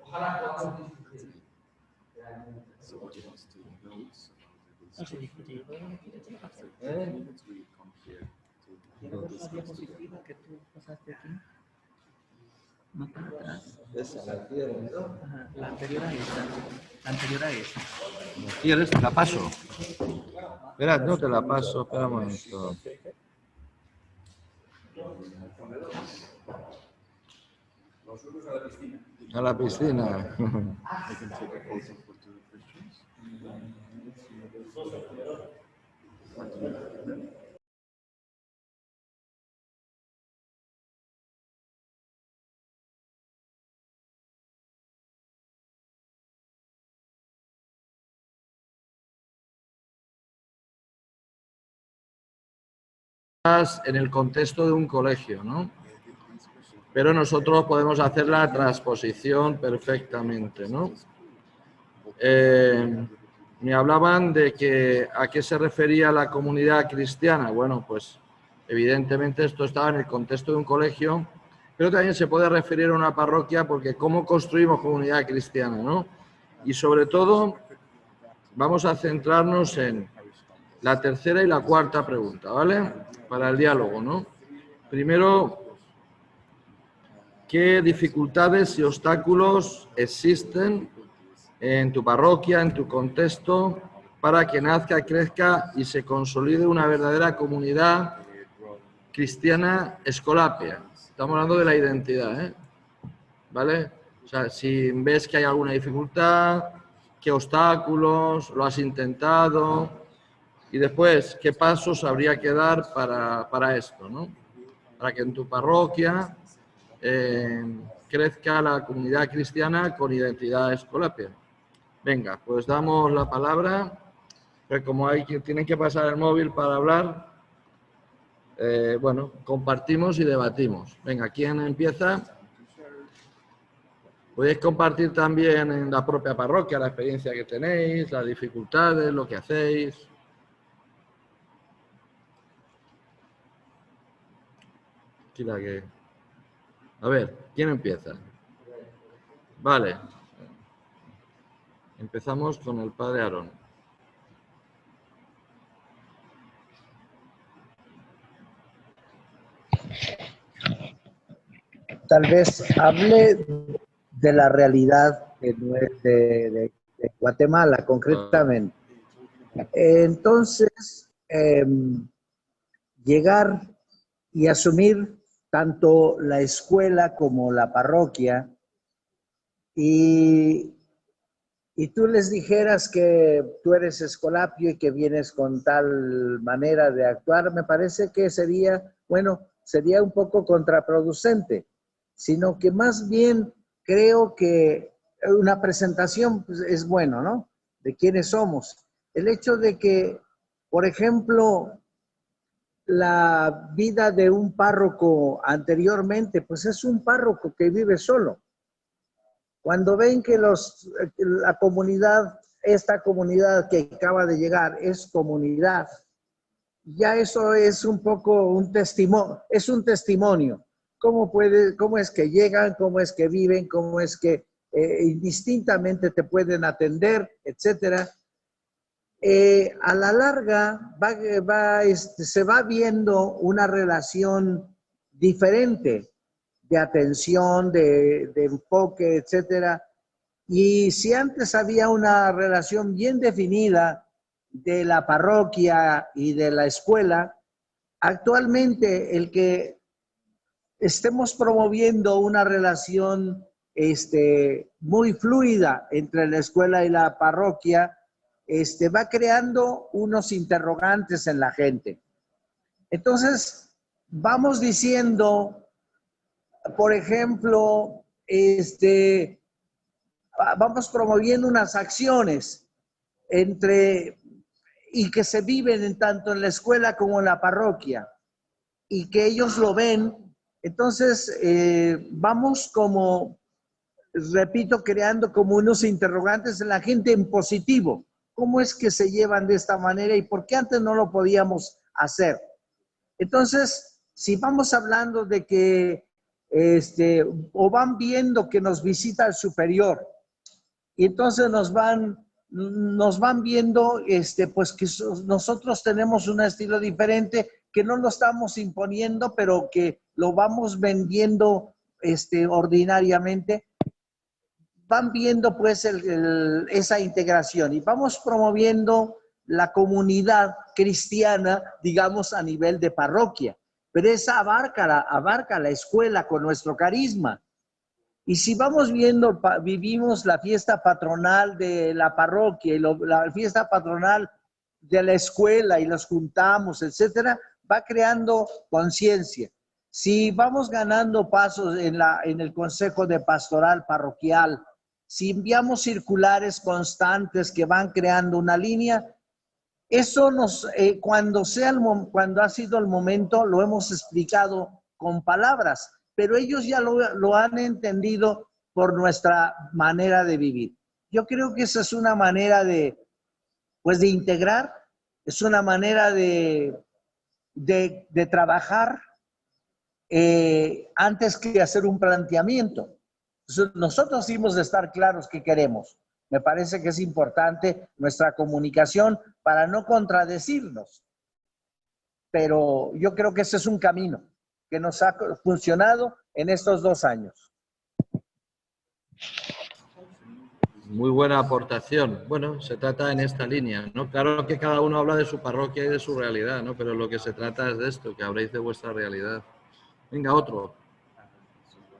Ojalá podamos discutir. Quiero ver la diapositiva que tú pasaste aquí. Más para atrás. Esa, la quieres, ¿no? Ajá, la anterior a esta. La anterior a esta. ¿Quieres? Te la paso. Espera, no te la paso. Espera un momento. A la piscina. En el contexto de un colegio, ¿no? Pero nosotros podemos hacer la transposición perfectamente, ¿no? Me hablaban de que a qué se refería la comunidad cristiana. Bueno, pues evidentemente esto estaba en el contexto de un colegio, pero también se puede referir a una parroquia porque cómo construimos comunidad cristiana, ¿no? Y sobre todo vamos a centrarnos en la tercera y la cuarta pregunta, ¿vale? Para el diálogo, ¿no? Primero, ¿qué dificultades y obstáculos existen en tu parroquia, en tu contexto, para que nazca, crezca y se consolide una verdadera comunidad cristiana escolapia? Estamos hablando de la identidad, ¿eh? ¿Vale? O sea, si ves que hay alguna dificultad, qué obstáculos, lo has intentado, y después, ¿qué pasos habría que dar para esto, ¿no? Para que en tu parroquia crezca la comunidad cristiana con identidad escolapia. Venga, pues damos la palabra, pero como hay que tienen que pasar el móvil para hablar, bueno, compartimos y debatimos. Venga, ¿quién empieza? Podéis compartir también en la propia parroquia la experiencia que tenéis, las dificultades, lo que hacéis. A ver, ¿quién empieza? Vale. Empezamos con el padre Aarón. Tal vez hable de la realidad de Guatemala, concretamente. Entonces, llegar y asumir tanto la escuela como la parroquia y tú les dijeras que tú eres escolapio y que vienes con tal manera de actuar, me parece que sería, bueno, sería un poco contraproducente, sino que más bien creo que una presentación pues, es bueno, ¿no? De quiénes somos. El hecho de que, por ejemplo, la vida de un párroco anteriormente, pues es un párroco que vive solo. Cuando ven que la comunidad, esta comunidad que acaba de llegar es comunidad, ya eso es un poco un testimonio, es un testimonio. ¿Cómo es que llegan, cómo es que viven, cómo es que indistintamente te pueden atender, etcétera? A la larga se va viendo una relación diferente de atención, de enfoque, etcétera. Y si antes había una relación bien definida de la parroquia y de la escuela, actualmente el que estemos promoviendo una relación muy fluida entre la escuela y la parroquia, va creando unos interrogantes en la gente. Entonces, vamos diciendo, por ejemplo, vamos promoviendo unas acciones y que se viven tanto en la escuela como en la parroquia y que ellos lo ven. Entonces, vamos como, repito, creando como unos interrogantes en la gente en positivo. ¿Cómo es que se llevan de esta manera y por qué antes no lo podíamos hacer? Entonces, si vamos hablando de que, o van viendo que nos visita el superior Y entonces nos van viendo, pues que nosotros tenemos un estilo diferente, que no lo estamos imponiendo, pero que lo vamos vendiendo ordinariamente. Van viendo pues esa integración y vamos promoviendo la comunidad cristiana, digamos, a nivel de parroquia. Pero esa abarca la escuela con nuestro carisma. Y si vamos viendo, vivimos la fiesta patronal de la parroquia y la fiesta patronal de la escuela y los juntamos, etcétera, va creando conciencia. Si vamos ganando pasos en el consejo de pastoral parroquial, si enviamos circulares constantes que van creando una línea, eso cuando ha sido el momento, lo hemos explicado con palabras, pero ellos ya lo han entendido por nuestra manera de vivir. Yo creo que esa es una manera de integrar, es una manera de trabajar antes que hacer un planteamiento. Nosotros hemos de estar claros qué queremos. Me parece que es importante nuestra comunicación para no contradecirnos. Pero yo creo que ese es un camino que nos ha funcionado en estos 2 años. Muy buena aportación. Bueno, se trata en esta línea, ¿no? Claro que cada uno habla de su parroquia y de su realidad, ¿no? Pero lo que se trata es de esto, que habléis de vuestra realidad. Venga, otro.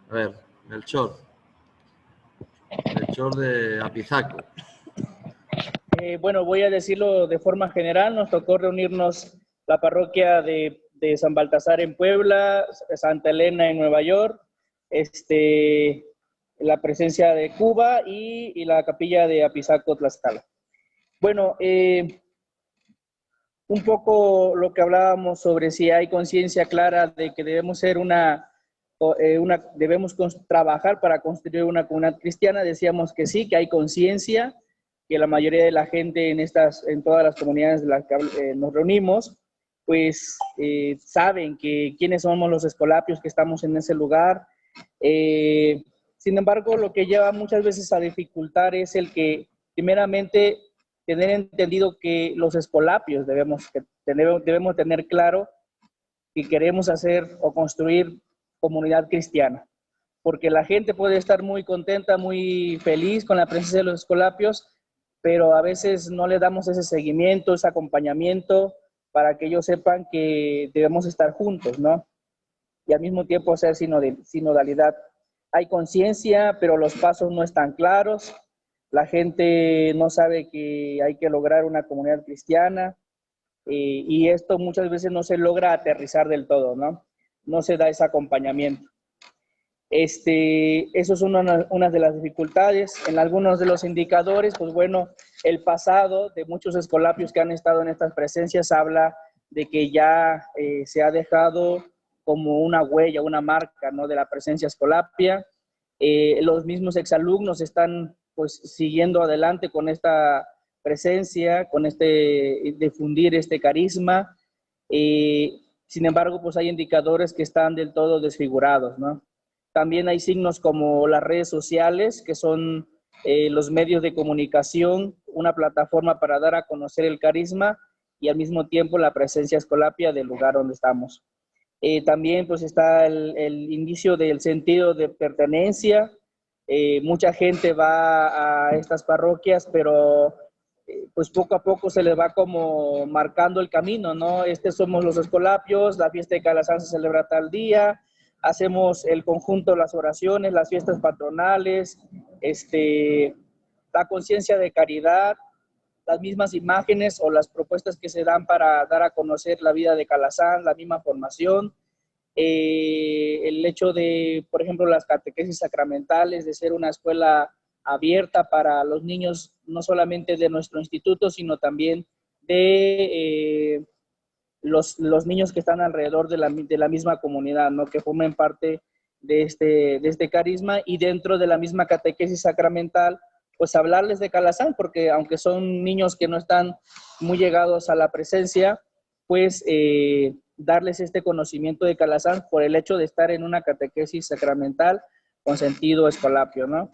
A ver, Melchor de Apizaco. Bueno, voy a decirlo de forma general. Nos tocó reunirnos la parroquia de San Baltasar en Puebla, Santa Elena en Nueva York, la presencia de Cuba y la capilla de Apizaco, Tlaxcala. Bueno, un poco lo que hablábamos sobre si hay conciencia clara de que debemos ser debemos trabajar para construir una comunidad cristiana. Decíamos que sí, que hay conciencia, que la mayoría de la gente en todas las comunidades de las que nos reunimos, pues saben quiénes somos los escolapios que estamos en ese lugar. Sin embargo, lo que lleva muchas veces a dificultar es el que, primeramente, tener entendido que los escolapios debemos tener claro que queremos hacer o construir comunidad cristiana, porque la gente puede estar muy contenta, muy feliz con la presencia de los escolapios, pero a veces no le damos ese seguimiento, ese acompañamiento para que ellos sepan que debemos estar juntos, ¿no? Y al mismo tiempo hacer sinodalidad. Hay conciencia, pero los pasos no están claros. La gente no sabe que hay que lograr una comunidad cristiana y esto muchas veces no se logra aterrizar del todo, ¿no? No se da ese acompañamiento. Eso es una de las dificultades. En algunos de los indicadores, pues bueno, el pasado de muchos escolapios que han estado en estas presencias habla de que ya se ha dejado como una huella, una marca, ¿no?, de la presencia escolapia. Los mismos exalumnos están pues siguiendo adelante con esta presencia, con difundir este carisma. Sin embargo, pues hay indicadores que están del todo desfigurados, ¿no? También hay signos como las redes sociales, que son los medios de comunicación, una plataforma para dar a conocer el carisma y al mismo tiempo la presencia escolapia del lugar donde estamos. También pues está el indicio del sentido de pertenencia. Mucha gente va a estas parroquias, pero pues poco a poco se les va como marcando el camino, ¿no? Somos los escolapios, la fiesta de Calazán se celebra tal día, hacemos el conjunto, las oraciones, las fiestas patronales, la conciencia de caridad, las mismas imágenes o las propuestas que se dan para dar a conocer la vida de Calazán, la misma formación, el hecho de, por ejemplo, las catequesis sacramentales, de ser una escuela abierta para los niños, no solamente de nuestro instituto, sino también de los niños que están alrededor de la misma comunidad, ¿no?, que formen parte de este carisma, y dentro de la misma catequesis sacramental, pues hablarles de Calazán, porque aunque son niños que no están muy llegados a la presencia, pues darles este conocimiento de Calazán por el hecho de estar en una catequesis sacramental con sentido escolapio, ¿no?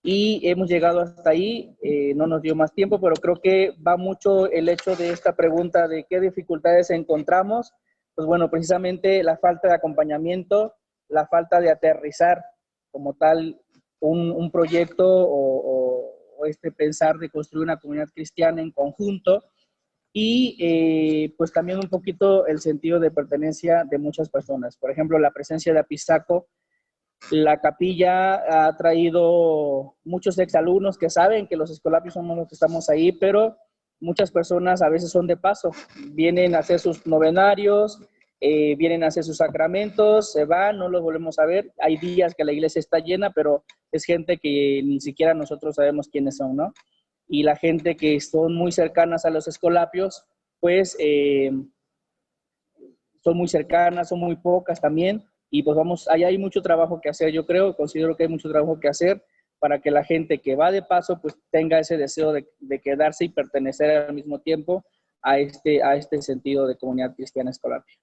y hemos llegado hasta ahí. No nos dio más tiempo, pero creo que va mucho el hecho de esta pregunta de qué dificultades encontramos. Pues bueno, precisamente la falta de acompañamiento, la falta de aterrizar como tal un proyecto o pensar de construir una comunidad cristiana en conjunto, y pues también un poquito el sentido de pertenencia de muchas personas. Por ejemplo, la presencia de Apizaco. La capilla ha traído muchos exalumnos que saben que los escolapios somos los que estamos ahí, pero muchas personas a veces son de paso, vienen a hacer sus novenarios, vienen a hacer sus sacramentos, se van, no los volvemos a ver. Hay días que la iglesia está llena, pero es gente que ni siquiera nosotros sabemos quiénes son, ¿no? Y la gente que son muy cercanas a los escolapios, pues son muy cercanas, son muy pocas también. Y pues vamos, ahí hay mucho trabajo que hacer, yo creo, considero que hay mucho trabajo que hacer para que la gente que va de paso pues tenga ese deseo de quedarse y pertenecer al mismo tiempo a este sentido de comunidad cristiana escolapio.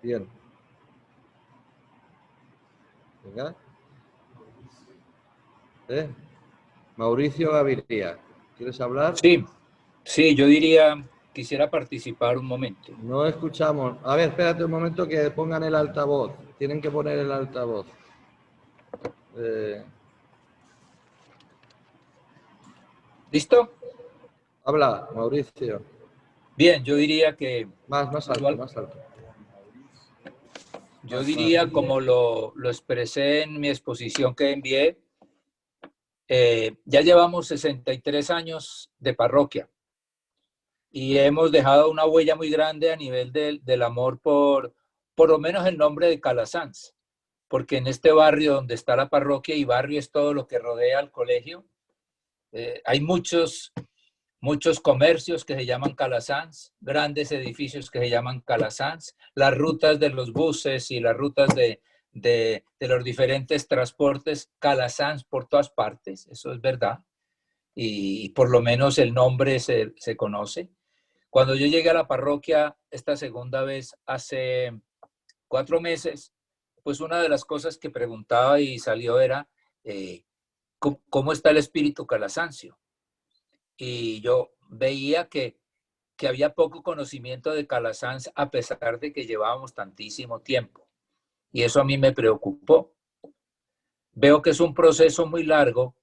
Bien. Venga. Mauricio Gaviria, ¿quieres hablar? Sí, yo diría, quisiera participar un momento. No escuchamos. A ver, espérate un momento que pongan el altavoz. Tienen que poner el altavoz. ¿Listo? Habla, Mauricio. Bien, yo diría que... Más alto, más alto. Yo diría, como lo expresé en mi exposición que envié, ya llevamos 63 años de parroquia y hemos dejado una huella muy grande a nivel del amor por lo menos el nombre de Calasanz, porque en este barrio donde está la parroquia, y barrio es todo lo que rodea al colegio, hay muchos comercios que se llaman Calasanz, grandes edificios que se llaman Calasanz, las rutas de los buses y las rutas de los diferentes transportes, Calasanz por todas partes, eso es verdad, y por lo menos el nombre se conoce. Cuando yo llegué a la parroquia esta segunda vez hace 4 meses, pues una de las cosas que preguntaba y salió era ¿cómo está el espíritu calasancio? Y yo veía que había poco conocimiento de Calasanz a pesar de que llevábamos tantísimo tiempo. Y eso a mí me preocupó. Veo que es un proceso muy largo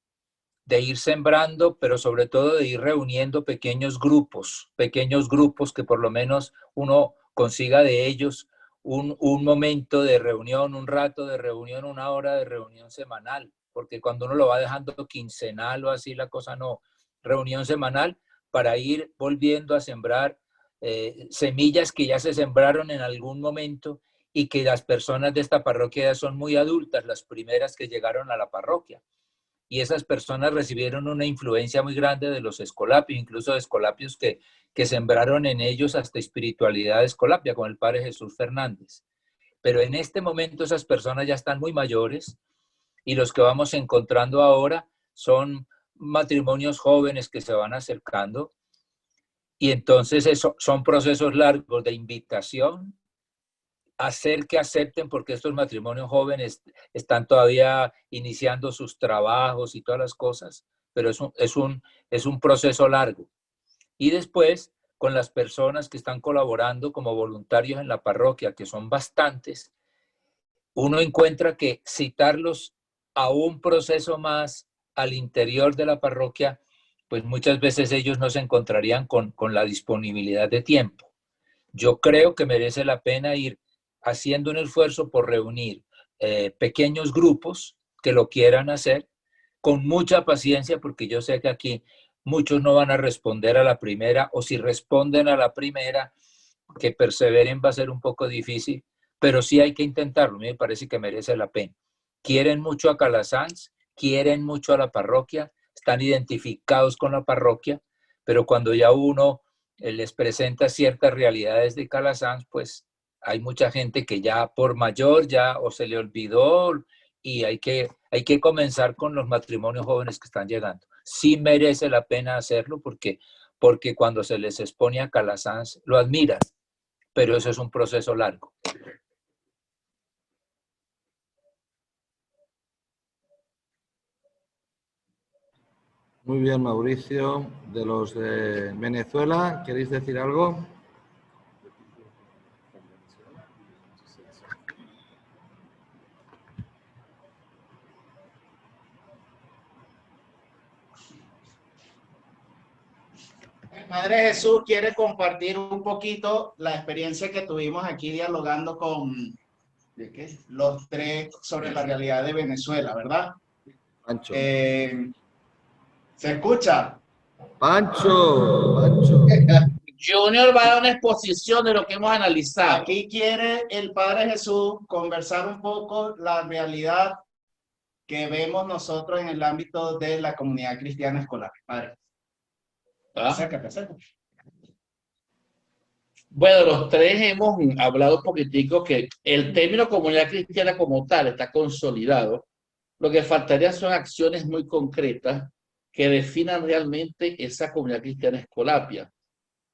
de ir sembrando, pero sobre todo de ir reuniendo pequeños grupos que por lo menos uno consiga de ellos un momento de reunión, un rato de reunión, una hora de reunión semanal, porque cuando uno lo va dejando quincenal o así, la cosa no. Reunión semanal para ir volviendo a sembrar semillas que ya se sembraron en algún momento y que las personas de esta parroquia ya son muy adultas, las primeras que llegaron a la parroquia. Y esas personas recibieron una influencia muy grande de los escolapios, incluso de escolapios que sembraron en ellos hasta espiritualidad escolapia, con el padre Jesús Fernández. Pero en este momento esas personas ya están muy mayores y los que vamos encontrando ahora son matrimonios jóvenes que se van acercando, y entonces eso son procesos largos de invitación, hacer que acepten, porque estos matrimonios jóvenes están todavía iniciando sus trabajos y todas las cosas, pero es un proceso largo. Y después, con las personas que están colaborando como voluntarios en la parroquia, que son bastantes, uno encuentra que citarlos a un proceso más al interior de la parroquia, pues muchas veces ellos no se encontrarían con la disponibilidad de tiempo. Yo creo que merece la pena ir haciendo un esfuerzo por reunir pequeños grupos que lo quieran hacer con mucha paciencia, porque yo sé que aquí muchos no van a responder a la primera, o si responden a la primera, que perseveren va a ser un poco difícil, pero sí hay que intentarlo. A mí me parece que merece la pena. Quieren mucho a Calasanz, quieren mucho a la parroquia, están identificados con la parroquia, pero cuando ya uno les presenta ciertas realidades de Calasanz, pues hay mucha gente que ya por mayor ya o se le olvidó, y hay que hay que comenzar con los matrimonios jóvenes que están llegando. Sí merece la pena hacerlo porque cuando se les expone a Calasanz lo admiran, pero eso es un proceso largo. Muy bien, Mauricio. De los de Venezuela, ¿queréis decir algo? El Padre Jesús quiere compartir un poquito la experiencia que tuvimos aquí dialogando con los tres sobre la realidad de Venezuela, ¿verdad? Pancho. ¿Se escucha? Pancho. Junior va a dar una exposición de lo que hemos analizado. Aquí quiere el Padre Jesús conversar un poco la realidad que vemos nosotros en el ámbito de la comunidad cristiana escolar. Padre. Acércate. Bueno, los tres hemos hablado un poquitico que el término comunidad cristiana como tal está consolidado. Lo que faltaría son acciones muy concretas que definan realmente esa comunidad cristiana escolapia.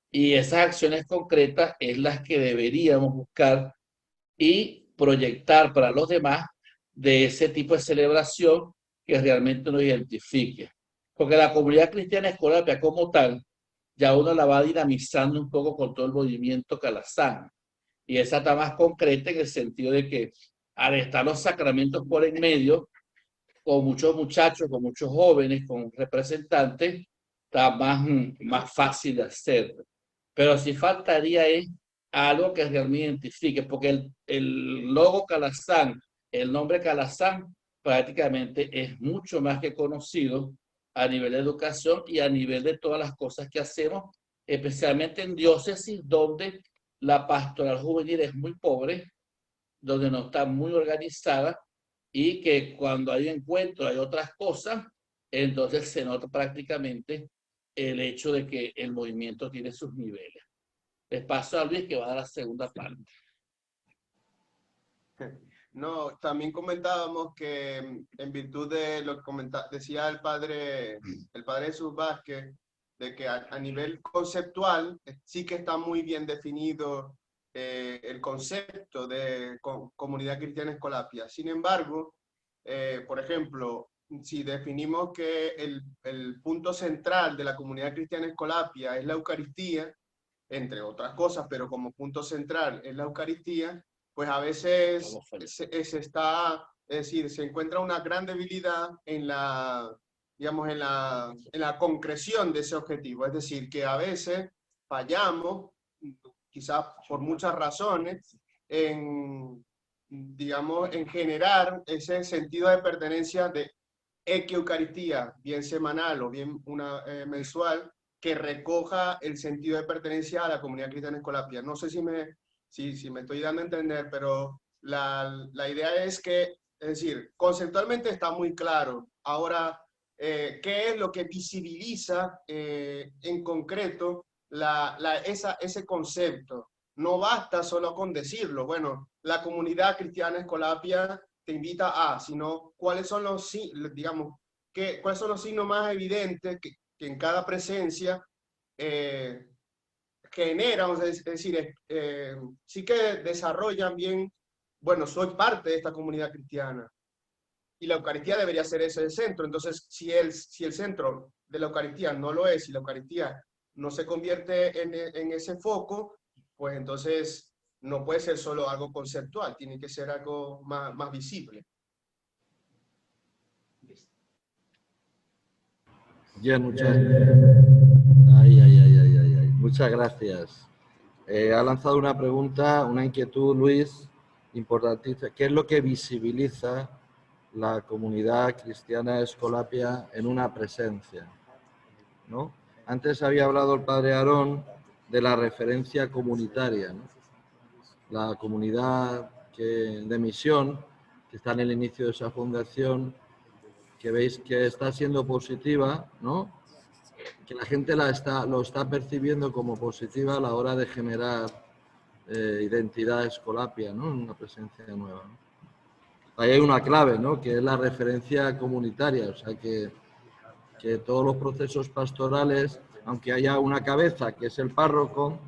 Y esas acciones concretas es las que deberíamos buscar y proyectar para los demás de ese tipo de celebración que realmente nos identifique. Porque la comunidad cristiana escolapia como tal, ya uno la va dinamizando un poco con todo el movimiento Calasanz. Y esa está más concreta en el sentido de que al estar los sacramentos por en medio, con muchos muchachos, con muchos jóvenes, con representantes, está más fácil de hacer. Pero sí faltaría es algo que realmente identifique, porque el logo Calasanz, el nombre Calasanz, prácticamente es mucho más que conocido a nivel de educación y a nivel de todas las cosas que hacemos, especialmente en diócesis donde la pastoral juvenil es muy pobre, donde no está muy organizada y que cuando hay encuentros hay otras cosas, entonces se nota prácticamente el hecho de que el movimiento tiene sus niveles. Les paso a Luis que va a dar la segunda parte. No, también comentábamos que en virtud de lo que decía el padre Jesús Vázquez, de que a nivel conceptual sí que está muy bien definido el concepto de comunidad cristiana escolapia. Sin embargo, por ejemplo, si definimos que el punto central de la comunidad cristiana escolapia es la Eucaristía, entre otras cosas, pero como punto central es la Eucaristía, pues a veces se encuentra una gran debilidad en la, digamos, en la concreción de ese objetivo. Es decir, que a veces fallamos, quizás por muchas razones, digamos, en generar ese sentido de pertenencia de Eucaristía, bien semanal o bien mensual, que recoja el sentido de pertenencia a la comunidad cristiana escolapia. No sé si me estoy dando a entender, pero la idea es que, es decir, conceptualmente está muy claro. Ahora, ¿qué es lo que visibiliza en concreto ese concepto? No basta solo con decirlo. Bueno, la comunidad cristiana escolapia te invita a, sino cuáles son los, digamos, cuáles son los signos más evidentes que en cada presencia genera, es decir, sí que desarrollan bien, bueno, soy parte de esta comunidad cristiana. Y la Eucaristía debería ser ese el centro. Entonces, si el centro de la Eucaristía no lo es, y la Eucaristía no se convierte en ese foco, pues entonces no puede ser solo algo conceptual, tiene que ser algo más visible. Bien, muchas gracias. Ha lanzado una pregunta, una inquietud, Luis, importantísima. ¿Qué es lo que visibiliza la comunidad cristiana escolapia en una presencia? ¿No? Antes había hablado el padre Aarón de la referencia comunitaria, ¿no? La comunidad de misión, que está en el inicio de esa fundación, que veis que está siendo positiva, ¿no? Que la gente lo está percibiendo como positiva a la hora de generar identidad escolapia, ¿no? Una presencia nueva, ¿no? ahí hay una clave, ¿no? Que es la referencia comunitaria, o sea que todos los procesos pastorales, aunque haya una cabeza que es el párroco,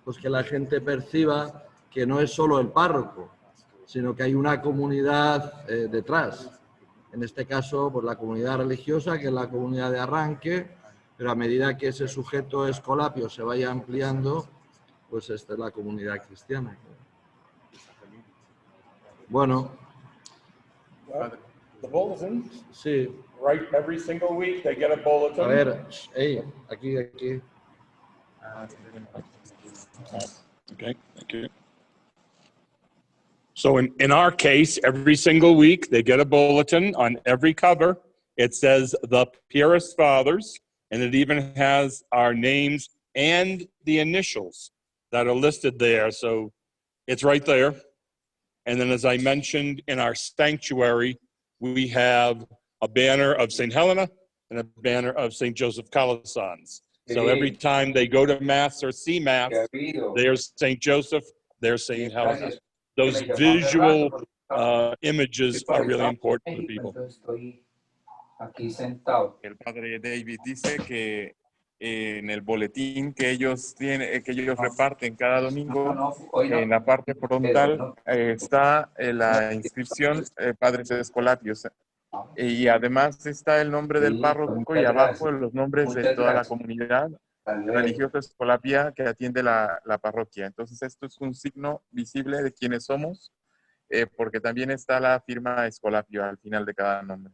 pues que la gente perciba que no es solo el párroco, sino que hay una comunidad detrás. En este caso, pues la comunidad religiosa, que es la comunidad de arranque, pero a medida que ese sujeto escolapio se vaya ampliando, pues esta es la comunidad cristiana. Bueno. The bulletin, Sí. right, every single week they get a bulletin. A ver, hey, aquí. Okay, thank you. So in our case, every single week they get a bulletin. On every cover, it says the Pieris Fathers, and it even has our names and the initials that are listed there. So it's right there. And then, as I mentioned, in our sanctuary, we have a banner of St. Helena and a banner of St. Joseph Calasanz. So every time they go to Mass or see Mass, there's St. Joseph, there's St. Helena. Those visual images are really important to people. El padre David dice que en el boletín que ellos tienen, que ellos reparten cada domingo, en la parte frontal está la inscripción Padres Escolapios, y además está el nombre del párroco y abajo los nombres de toda la comunidad religiosa escolapia que atiende la parroquia. Entonces esto es un signo visible de quiénes somos, porque también está la firma Escolapio al final de cada nombre.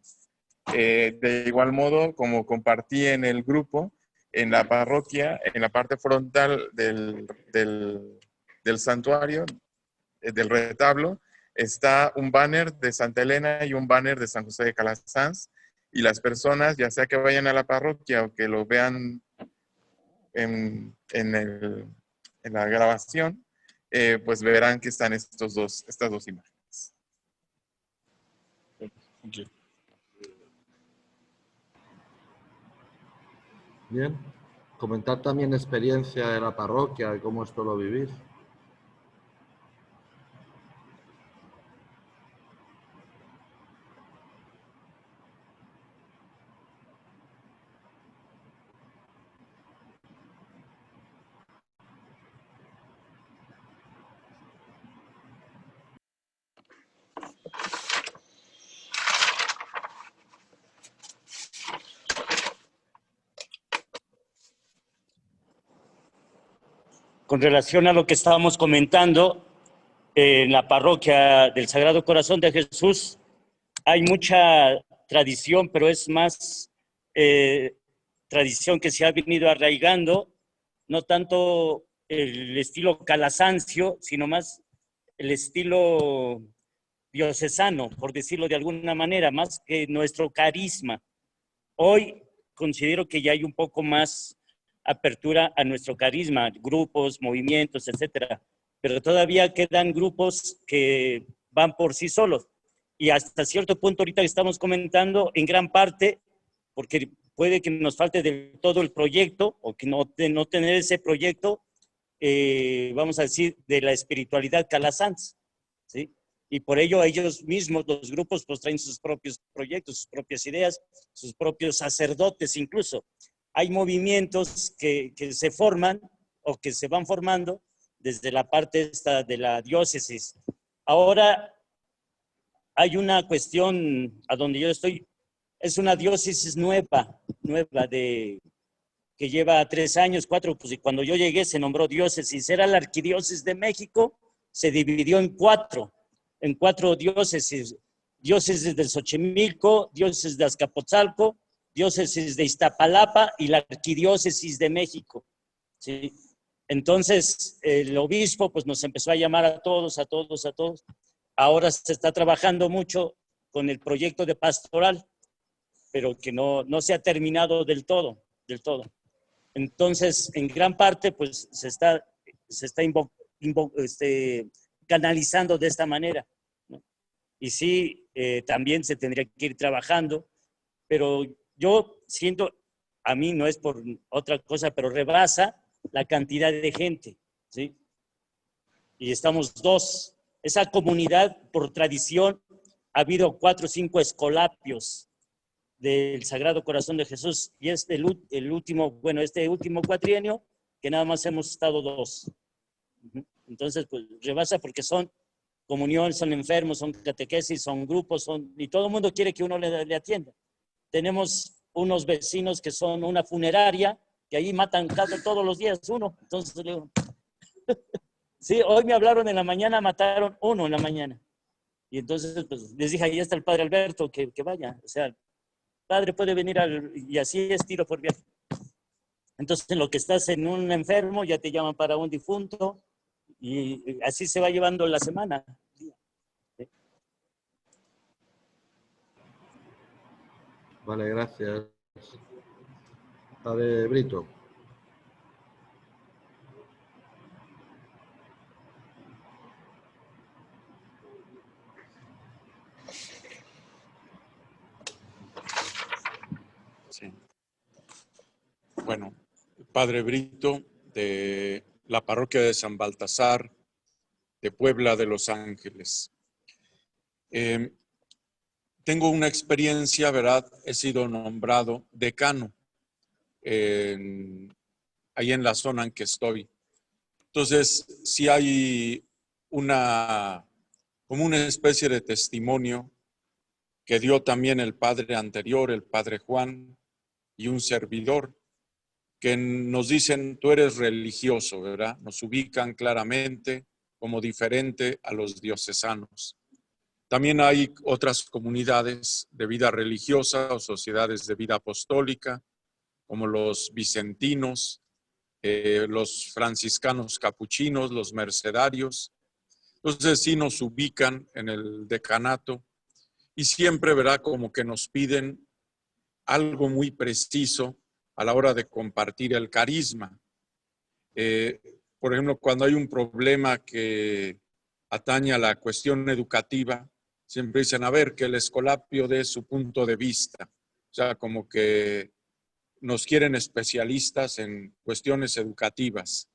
De igual modo, como compartí en el grupo, en la parroquia, en la parte frontal del santuario, del retablo, está un banner de Santa Elena y un banner de San José de Calasanz, y las personas, ya sea que vayan a la parroquia o que lo vean en la grabación, pues verán que están estas dos imágenes. Thank you. Bien. Comentar también experiencia de la parroquia, de cómo esto lo vivís. Con relación a lo que estábamos comentando, en la parroquia del Sagrado Corazón de Jesús hay mucha tradición, pero es más tradición que se ha venido arraigando, no tanto el estilo calasancio, sino más el estilo diocesano, por decirlo de alguna manera, más que nuestro carisma. Hoy considero que ya hay un poco más apertura a nuestro carisma, grupos, movimientos, etcétera, pero todavía quedan grupos que van por sí solos, y hasta cierto punto ahorita que estamos comentando, en gran parte, porque puede que nos falte del todo el proyecto, o que no tener ese proyecto, vamos a decir, de la espiritualidad Calasanz, ¿sí? Y por ello ellos mismos, los grupos, pues traen sus propios proyectos, sus propias ideas, sus propios sacerdotes incluso. Hay movimientos que se forman o que se van formando desde la parte esta de la diócesis. Ahora hay una cuestión a donde yo estoy, es una diócesis nueva que lleva 3 años, 4, pues y cuando yo llegué se nombró diócesis, era la Arquidiócesis de México, se dividió en 4 diócesis, diócesis del Xochimilco, diócesis de Azcapotzalco, diócesis de Iztapalapa y la Arquidiócesis de México, ¿sí? Entonces, el obispo pues nos empezó a llamar a todos. Ahora se está trabajando mucho con el proyecto de pastoral, pero que no se ha terminado del todo. Entonces, en gran parte, pues se está canalizando de esta manera, ¿no? Y sí, también se tendría que ir trabajando, pero yo siento, a mí no es por otra cosa, pero rebasa la cantidad de gente, ¿sí? Y estamos 2. Esa comunidad, por tradición, ha habido 4 o 5 escolapios del Sagrado Corazón de Jesús, y es el último, bueno, este último cuatrienio, que nada más hemos estado 2. Entonces, pues rebasa porque son comunión, son enfermos, son catequesis, son grupos, y todo el mundo quiere que uno le atienda. Tenemos unos vecinos que son una funeraria, que ahí matan todos los días uno. Entonces, le digo, sí, hoy me hablaron en la mañana, mataron uno en la mañana. Y entonces, pues, les dije, ahí está el padre Alberto, que vaya. O sea, el padre puede venir y así es tiro por viaje. Entonces, en lo que estás en un enfermo, ya te llaman para un difunto, y así se va llevando la semana. Vale, gracias. Padre Brito. Sí. Bueno, Padre Brito, de la parroquia de San Baltasar, de Puebla de Los Ángeles. Tengo una experiencia, ¿verdad? He sido nombrado decano ahí en la zona en que estoy. Entonces, sí hay como una especie de testimonio que dio también el padre anterior, el padre Juan, y un servidor, que nos dicen, tú eres religioso, ¿verdad? Nos ubican claramente como diferente a los diocesanos. También hay otras comunidades de vida religiosa o sociedades de vida apostólica, como los vicentinos, los franciscanos capuchinos, los mercedarios. Entonces sí nos ubican en el decanato y siempre, ¿verdad? Como que nos piden algo muy preciso a la hora de compartir el carisma. Por ejemplo, cuando hay un problema que atañe a la cuestión educativa, siempre dicen, a ver, que el escolapio dé su punto de vista. O sea, como que nos quieren especialistas en cuestiones educativas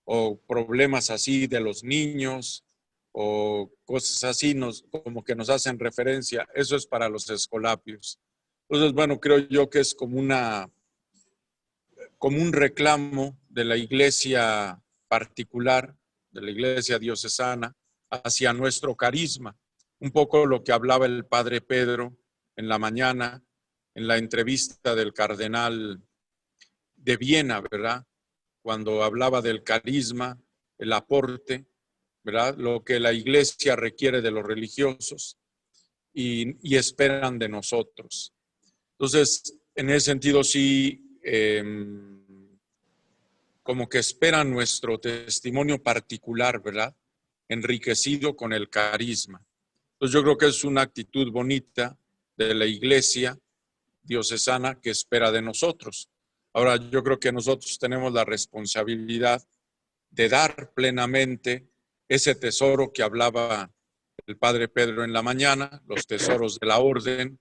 o problemas así de los niños o cosas así, como que nos hacen referencia. Eso es para los escolapios. Entonces, bueno, creo yo que es como un reclamo de la iglesia particular, de la iglesia diocesana, hacia nuestro carisma. Un poco lo que hablaba el padre Pedro en la mañana, en la entrevista del cardenal de Viena, ¿verdad? Cuando hablaba del carisma, el aporte, ¿verdad? Lo que la iglesia requiere de los religiosos y esperan de nosotros. Entonces, en ese sentido sí, como que esperan nuestro testimonio particular, ¿verdad? Enriquecido con el carisma. Entonces yo creo que es una actitud bonita de la iglesia diocesana que espera de nosotros. Ahora, yo creo que nosotros tenemos la responsabilidad de dar plenamente ese tesoro que hablaba el padre Pedro en la mañana, los tesoros de la orden,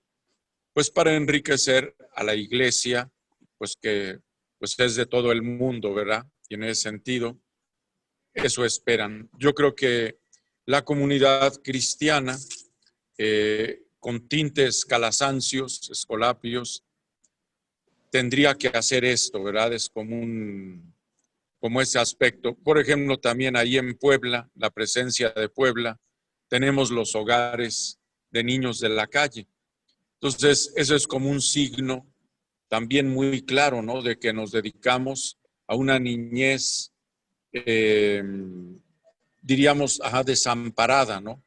pues para enriquecer a la iglesia, pues que pues es de todo el mundo, ¿verdad? Y en ese sentido, eso esperan. Yo creo que la comunidad cristiana, con tintes calasancios, escolapios, tendría que hacer esto, ¿verdad? Es como ese aspecto. Por ejemplo, también ahí en Puebla, la presencia de Puebla, tenemos los hogares de niños de la calle. Entonces, eso es como un signo también muy claro, ¿no? De que nos dedicamos a una niñez, diríamos, desamparada, ¿no?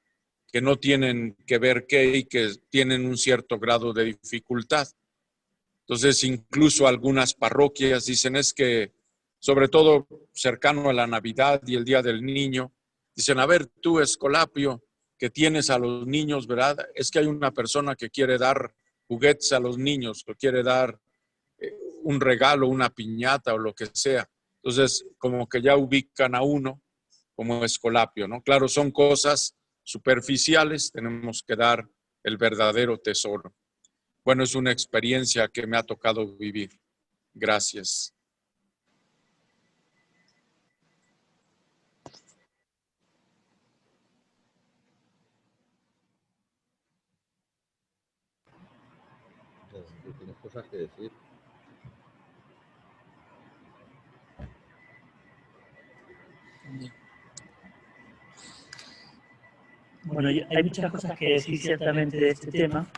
Que no tienen que ver qué y que tienen un cierto grado de dificultad. Entonces, incluso algunas parroquias dicen es que, sobre todo cercano a la Navidad y el Día del Niño, dicen, a ver, tú, escolapio, que tienes a los niños, ¿verdad? Es que hay una persona que quiere dar juguetes a los niños, o quiere dar un regalo, una piñata o lo que sea. Entonces, como que ya ubican a uno como escolapio, ¿no? Claro, son cosas superficiales, tenemos que dar el verdadero tesoro. Bueno, es una experiencia que me ha tocado vivir. Gracias. Tenemos cosas que decir. Bueno, hay muchas cosas que decir ciertamente de este tema.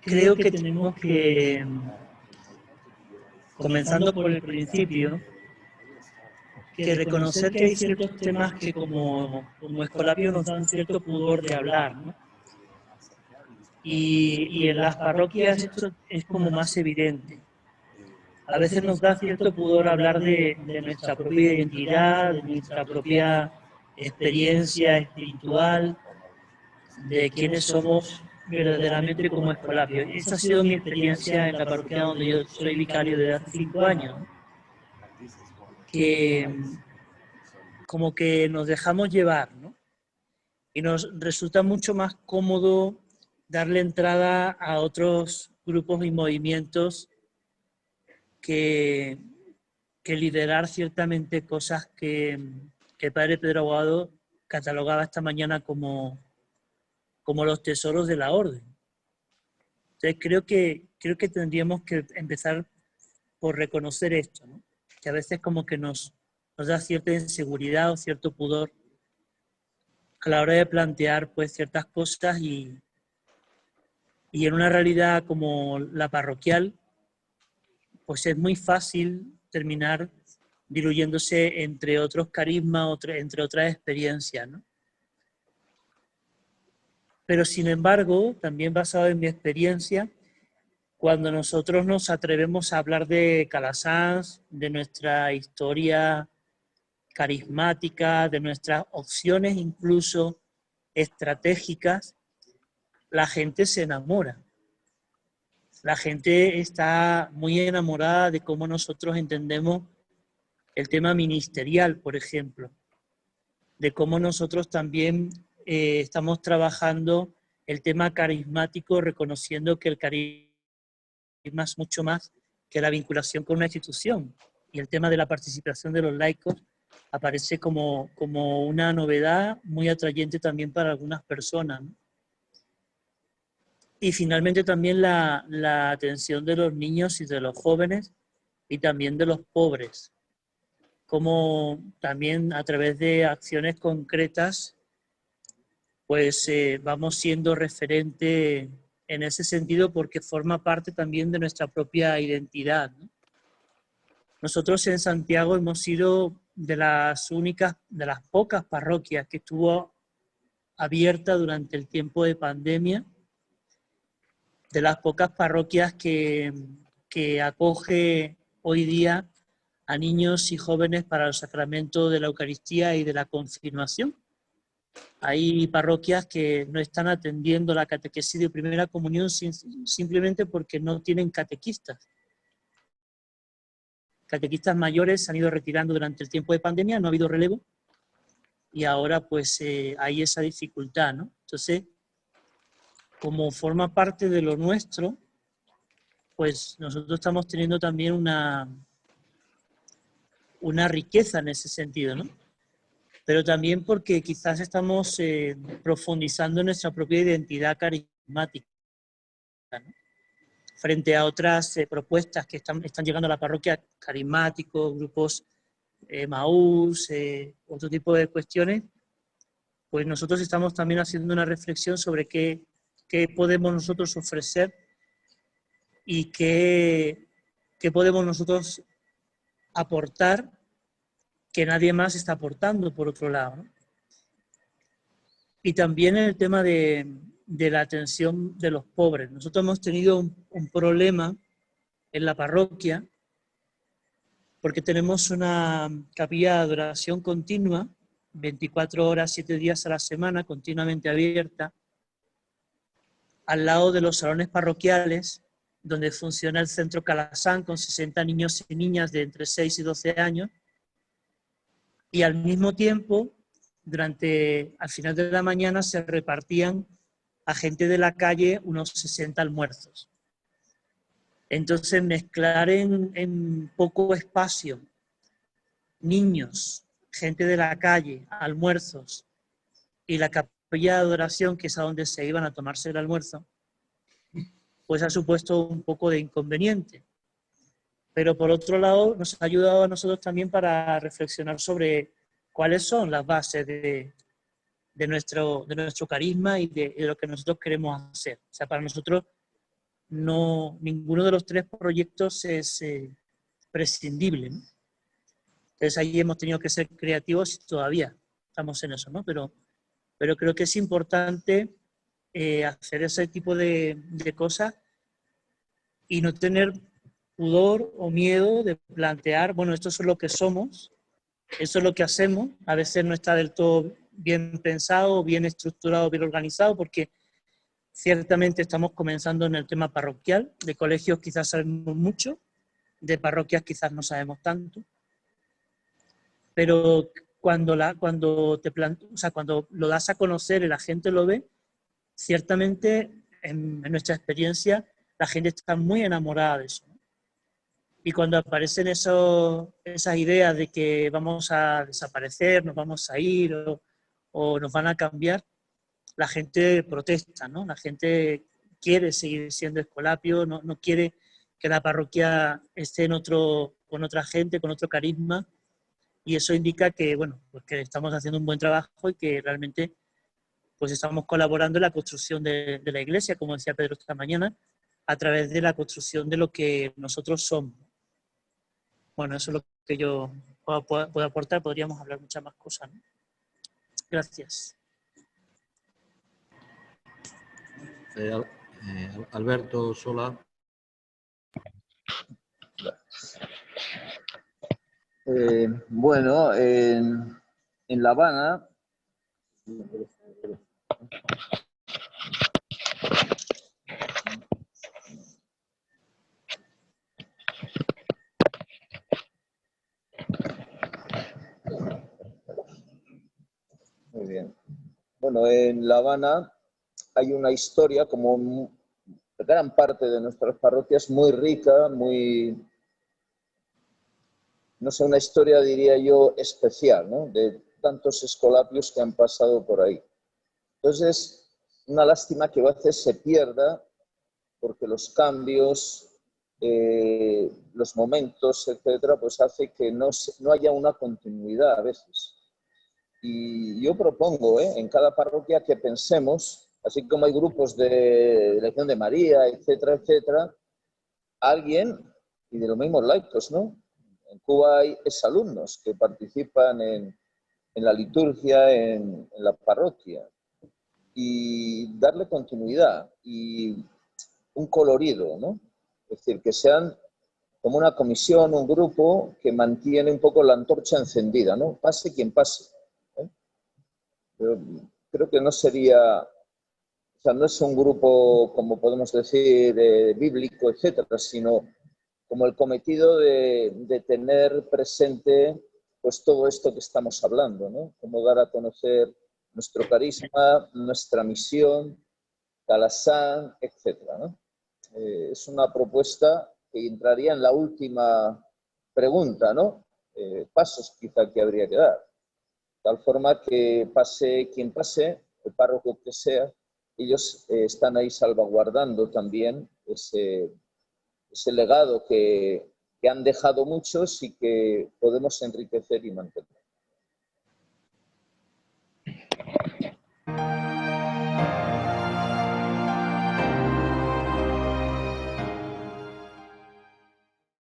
Creo que tenemos que, comenzando por el principio, que reconocer que hay ciertos temas que como Escolapio nos dan cierto pudor de hablar, ¿no? Y en las parroquias esto es como más evidente. A veces nos da cierto pudor hablar de nuestra propia identidad, de nuestra propia experiencia espiritual, de quiénes somos verdaderamente como Escolapio. Esa ha sido mi experiencia en la parroquia donde yo soy vicario desde hace 5 años, ¿no? Que como que nos dejamos llevar, ¿no? Y nos resulta mucho más cómodo darle entrada a otros grupos y movimientos que liderar ciertamente cosas que el padre Pedro Aguado catalogaba esta mañana como los tesoros de la orden. Entonces creo que tendríamos que empezar por reconocer esto, ¿no? Que a veces como que nos da cierta inseguridad o cierto pudor a la hora de plantear pues ciertas cosas y en una realidad como la parroquial, pues es muy fácil terminar diluyéndose entre otros carismas, entre otras experiencias, ¿no? Pero sin embargo, también basado en mi experiencia, cuando nosotros nos atrevemos a hablar de Calasanz, de nuestra historia carismática, de nuestras opciones incluso estratégicas, la gente se enamora. La gente está muy enamorada de cómo nosotros entendemos el tema ministerial, por ejemplo, de cómo nosotros también estamos trabajando el tema carismático, reconociendo que el carisma es mucho más que la vinculación con una institución. Y el tema de la participación de los laicos aparece como una novedad muy atrayente también para algunas personas, ¿no? Y finalmente también la atención de los niños y de los jóvenes y también de los pobres, como también a través de acciones concretas pues vamos siendo referente en ese sentido porque forma parte también de nuestra propia identidad, ¿no? Nosotros en Santiago hemos sido de las pocas parroquias que estuvo abierta durante el tiempo de pandemia, de las pocas parroquias que acoge hoy día a niños y jóvenes para el sacramento de la Eucaristía y de la confirmación. Hay parroquias que no están atendiendo la catequesis de primera comunión simplemente porque no tienen catequistas. Catequistas mayores se han ido retirando durante el tiempo de pandemia, no ha habido relevo y ahora pues hay esa dificultad, ¿no? Entonces, como forma parte de lo nuestro, pues nosotros estamos teniendo también una riqueza en ese sentido, ¿no? Pero también porque quizás estamos profundizando en nuestra propia identidad carismática, ¿no? Frente a otras propuestas que están llegando a la parroquia, carismáticos, grupos Maús, otro tipo de cuestiones, pues nosotros estamos también haciendo una reflexión sobre qué podemos nosotros ofrecer y qué podemos nosotros aportar que nadie más está aportando, por otro lado, ¿no? Y también en el tema de la atención de los pobres. Nosotros hemos tenido un problema en la parroquia porque tenemos una capilla de adoración continua, 24 horas, 7 días a la semana, continuamente abierta, al lado de los salones parroquiales, donde funciona el Centro Calasanz con 60 niños y niñas de entre 6 y 12 años, y al mismo tiempo, al final de la mañana se repartían a gente de la calle unos 60 almuerzos. Entonces mezclar en poco espacio niños, gente de la calle, almuerzos y la capacidad de adoración, que es a donde se iban a tomarse el almuerzo, pues ha supuesto un poco de inconveniente. Pero por otro lado, nos ha ayudado a nosotros también para reflexionar sobre cuáles son las bases de nuestro carisma y de lo que nosotros queremos hacer. O sea, para nosotros ninguno de los tres proyectos es prescindible, ¿no? Entonces ahí hemos tenido que ser creativos y todavía estamos en eso, ¿no? Pero creo que es importante hacer ese tipo de cosas y no tener pudor o miedo de plantear, bueno, esto es lo que somos, eso es lo que hacemos. A veces no está del todo bien pensado, bien estructurado, bien organizado, porque ciertamente estamos comenzando en el tema parroquial. De colegios quizás sabemos mucho, de parroquias quizás no sabemos tanto. Pero cuando lo das a conocer y la gente lo ve, ciertamente en nuestra experiencia la gente está muy enamorada de eso, ¿no? Y cuando aparecen esas ideas de que vamos a desaparecer, nos vamos a ir o nos van a cambiar, la gente protesta, ¿no? La gente quiere seguir siendo Escolapio, no quiere que la parroquia esté con otra gente, con otro carisma, y eso indica que, bueno, pues que estamos haciendo un buen trabajo y que realmente pues estamos colaborando en la construcción de la iglesia, como decía Pedro esta mañana, a través de la construcción de lo que nosotros somos. Bueno, eso es lo que yo puedo aportar, podríamos hablar muchas más cosas, ¿no? Gracias. Alberto Sola. Bueno, en La Habana, muy bien. Bueno, en La Habana hay una historia, como gran parte de nuestras parroquias, muy rica, muy, no sé, una historia, diría yo, especial, ¿no? De tantos escolapios que han pasado por ahí. Entonces, una lástima que a veces se pierda, porque los cambios, los momentos, etcétera, pues hace que no haya una continuidad a veces. Y yo propongo, en cada parroquia que pensemos, así como hay grupos de Legión de María, etcétera, etcétera, alguien, y de los mismos laicos, ¿no? En Cuba hay exalumnos que participan en la liturgia, en la parroquia, y darle continuidad y un colorido, ¿no? Es decir, que sean como una comisión, un grupo que mantiene un poco la antorcha encendida, ¿no? Pase quien pase. Pero creo que no sería, o sea, no es un grupo, como podemos decir, bíblico, etcétera, sino como el cometido de tener presente pues todo esto que estamos hablando, ¿no? Cómo dar a conocer nuestro carisma, nuestra misión, Calasán, etcétera, ¿no? Es una propuesta que entraría en la última pregunta, ¿no? Pasos quizá que habría que dar. Tal forma que pase quien pase, el párroco que sea, ellos están ahí salvaguardando también ese legado que han dejado muchos y que podemos enriquecer y mantener.